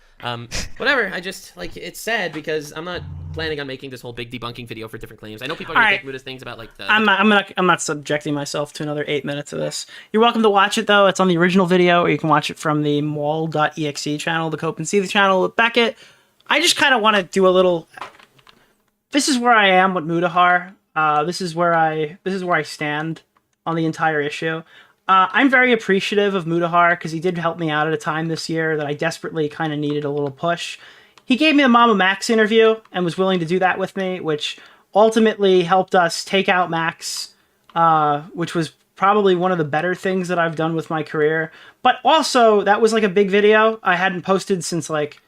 Whatever. I just like it's sad because I'm not planning on making this whole big debunking video for different claims. I know people are gonna take Muda's things about like the. I'm not subjecting myself to another 8 minutes of this. You're welcome to watch it though. It's on the original video, or you can watch it from the mall.exe channel, the Cope and See the channel with Beckett. I just kind of want to do a little. This is where I am with Mutahar. This is where I stand on the entire issue. I'm very appreciative of Mutahar because he did help me out at a time this year that I desperately kind of needed a little push. He gave me a Mama Max interview and was willing to do that with me, which ultimately helped us take out Max, which was probably one of the better things that I've done with my career. But also, that was like a big video I hadn't posted since like,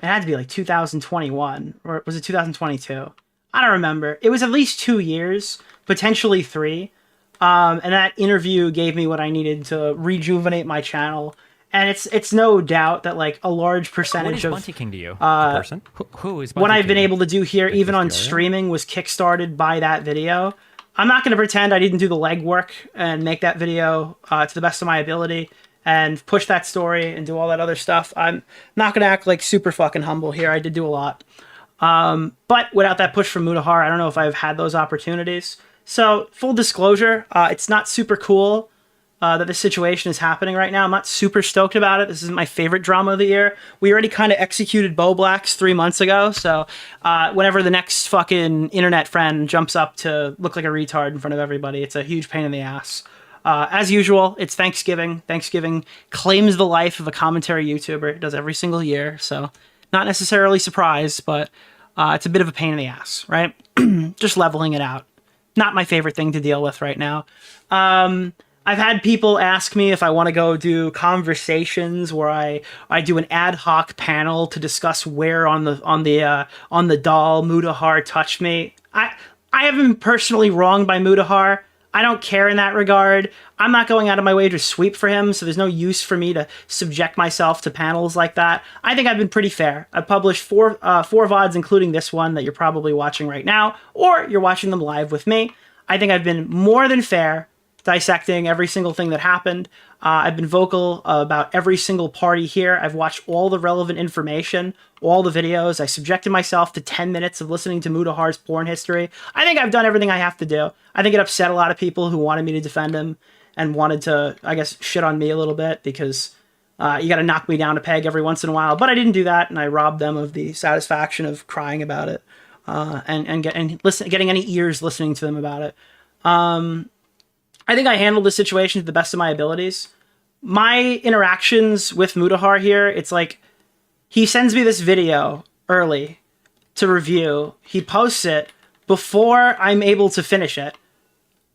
it had to be like 2021, or was it 2022? I don't remember. It was at least 2 years, potentially 3. And that interview gave me what I needed to rejuvenate my channel. And it's no doubt that like a large percentage of Bunty King to you, person? Who is Bunty what I've King? been able to do here, even on streaming, was kickstarted by that video. I'm not going to pretend I didn't do the legwork and make that video to the best of my ability and push that story and do all that other stuff. I'm not going to act like super fucking humble here. I did do a lot. But without that push from Mutahar, I don't know if I've had those opportunities. So, full disclosure, it's not super cool that this situation is happening right now. I'm not super stoked about it. This isn't my favorite drama of the year. We already kind of executed Bo Blacks 3 months ago, so whenever the next fucking internet friend jumps up to look like a retard in front of everybody, it's a huge pain in the ass. As usual, it's Thanksgiving. Thanksgiving claims the life of a commentary YouTuber. It does every single year, so not necessarily surprised, but it's a bit of a pain in the ass, right? Just leveling it out. Not my favorite thing to deal with right now. I've had people ask me if I want to go do conversations where I do an ad hoc panel to discuss where on the doll Mutahar touched me. I haven't been personally wronged by Mutahar. I don't care in that regard. I'm not going out of my way to sweep for him, so there's no use for me to subject myself to panels like that. I think I've been pretty fair. I've published four VODs, including this one that you're probably watching right now, or you're watching them live with me. I think I've been more than fair, dissecting every single thing that happened. I've been vocal about every single party here. I've watched all the relevant information, all the videos. I subjected myself to 10 minutes of listening to Mutahar's porn history. I think I've done everything I have to do. I think it upset a lot of people who wanted me to defend him and wanted to, I guess, shit on me a little bit because you got to knock me down a peg every once in a while. But I didn't do that, and I robbed them of the satisfaction of crying about it and getting any ears listening to them about it. I think I handled the situation to the best of my abilities. My interactions with Mutahar here, it's like he sends me this video early to review. He posts it before I'm able to finish it.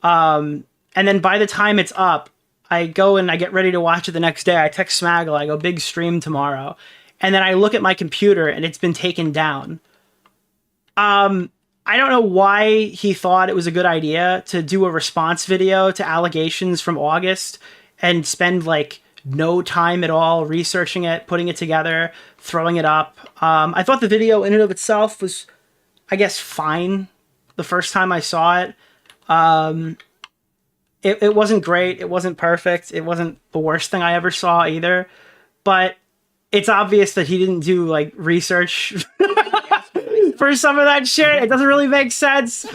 And then by the time it's up, I go and I get ready to watch it the next day. I text Smaggle, I go, big stream tomorrow. And then I look at my computer and it's been taken down. I don't know why he thought it was a good idea to do a response video to allegations from August and spend like no time at all researching it, putting it together, throwing it up. I thought the video in and of itself was, I guess, fine the first time I saw it. It wasn't great. It wasn't perfect. It wasn't the worst thing I ever saw either. But it's obvious that he didn't do like research for some of that shit. It doesn't really make sense.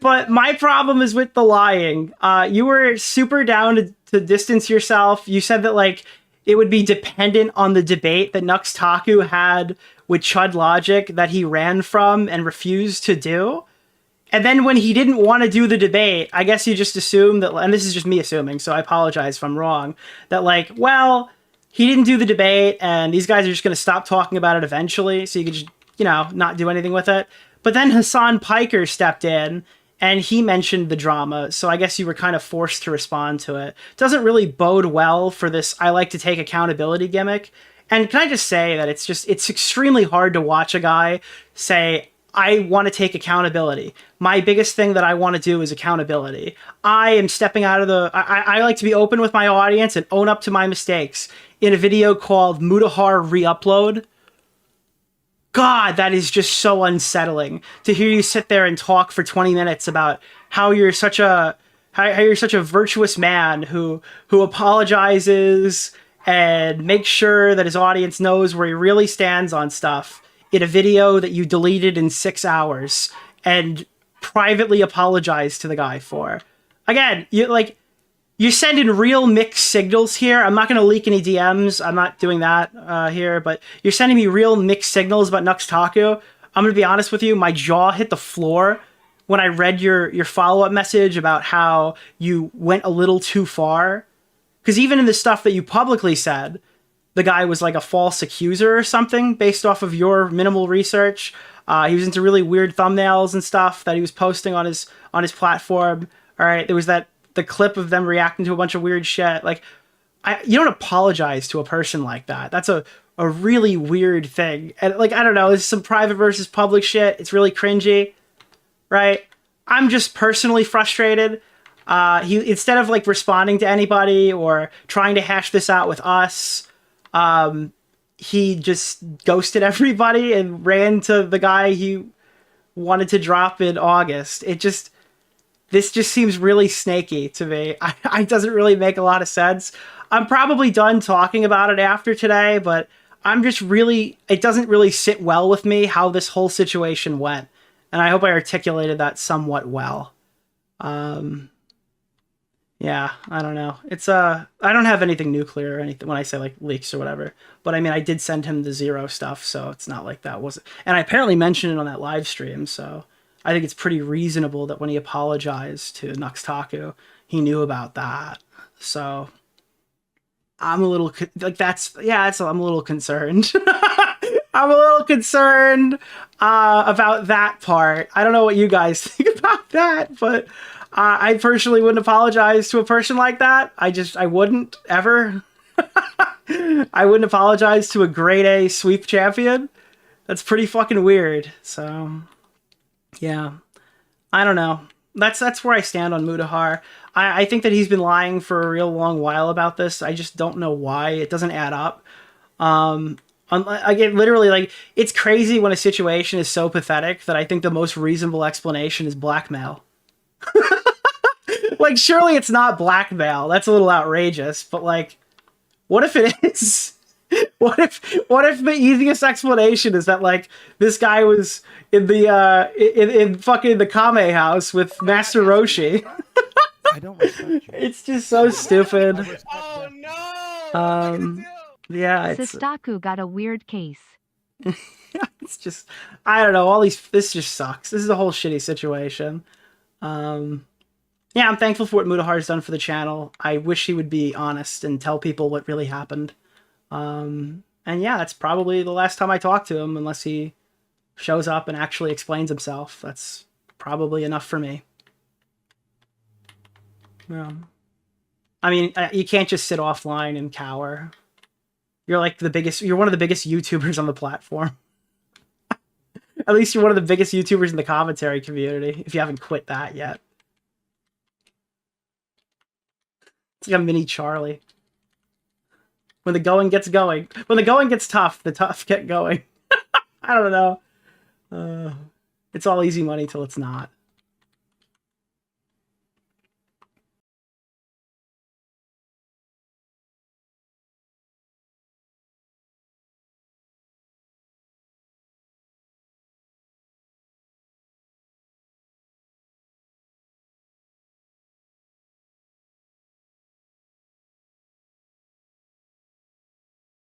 But my problem is with the lying. You were super down to distance yourself. You said that like it would be dependent on the debate that Nux Taku had with Chud Logic that he ran from and refused to do. And then when he didn't want to do the debate, I guess you just assumed that, and this is just me assuming, so I apologize if I'm wrong, that like, well, he didn't do the debate and these guys are just going to stop talking about it eventually, so you could just, you know, not do anything with it. But then Hasan Piker stepped in and he mentioned the drama, so I guess you were kind of forced to respond to it. Doesn't really bode well for this I like to take accountability gimmick. And can I just say that it's extremely hard to watch a guy say, I want to take accountability. My biggest thing that I want to do is accountability. I am stepping out of the... I like to be open with my audience and own up to my mistakes in a video called Mutahar Re-Upload. God, that is just so unsettling to hear you sit there and talk for 20 minutes about how you're such a virtuous man who apologizes and makes sure that his audience knows where he really stands on stuff in a video that you deleted in 6 hours and privately apologized to the guy for. Again, you're sending real mixed signals here. I'm not going to leak any DMs. I'm not doing that here, but you're sending me real mixed signals about Nux Taku. I'm going to be honest with you. My jaw hit the floor when I read your follow-up message about how you went a little too far. Because even in the stuff that you publicly said, the guy was like a false accuser or something based off of your minimal research. He was into really weird thumbnails and stuff that he was posting on his platform. All right, there was the clip of them reacting to a bunch of weird shit. Like, you don't apologize to a person like that. That's a really weird thing. And like, I don't know, there's some private versus public shit. It's really cringy, right? I'm just personally frustrated. He instead of like responding to anybody or trying to hash this out with us, he just ghosted everybody and ran to the guy he wanted to drop in August. This just seems really snaky to me. It doesn't really make a lot of sense. I'm probably done talking about it after today, but it doesn't really sit well with me how this whole situation went. And I hope I articulated that somewhat well. Yeah, I don't know. I don't have anything nuclear or anything when I say like leaks or whatever. But I mean, I did send him the Zero stuff, so it's not like that wasn't. And I apparently mentioned it on that live stream, so I think it's pretty reasonable that when he apologized to Nux Taku, he knew about that. So I'm a little I'm a little concerned. I'm a little concerned about that part. I don't know what you guys think about that, but I personally wouldn't apologize to a person like that. I wouldn't ever. I wouldn't apologize to a grade A sweep champion. That's pretty fucking weird. So, yeah, I don't know. That's where I stand on Mutahar. I think that he's been lying for a real long while about this. I just don't know why. It doesn't add up. I get literally like, it's crazy when a situation is so pathetic that I think the most reasonable explanation is blackmail. Like, surely it's not blackmail. That's a little outrageous, but like, what if it is? What if the easiest explanation is that like this guy was in the in fucking the Kame house with Master Roshi? I don't respect you. It's just so stupid. Oh no! Yeah, Sistaku got a weird case. It's just, I don't know. This just sucks. This is a whole shitty situation. Yeah, I'm thankful for what Mutahar's done for the channel. I wish he would be honest and tell people what really happened. And yeah, that's probably the last time I talk to him, unless he shows up and actually explains himself. That's probably enough for me. Yeah. I mean, you can't just sit offline and cower. You're like you're one of the biggest YouTubers on the platform. At least you're one of the biggest YouTubers in the commentary community, if you haven't quit that yet. It's like a mini Charlie. When the going gets going. When the going gets tough, the tough get going. I don't know. It's all easy money till it's not.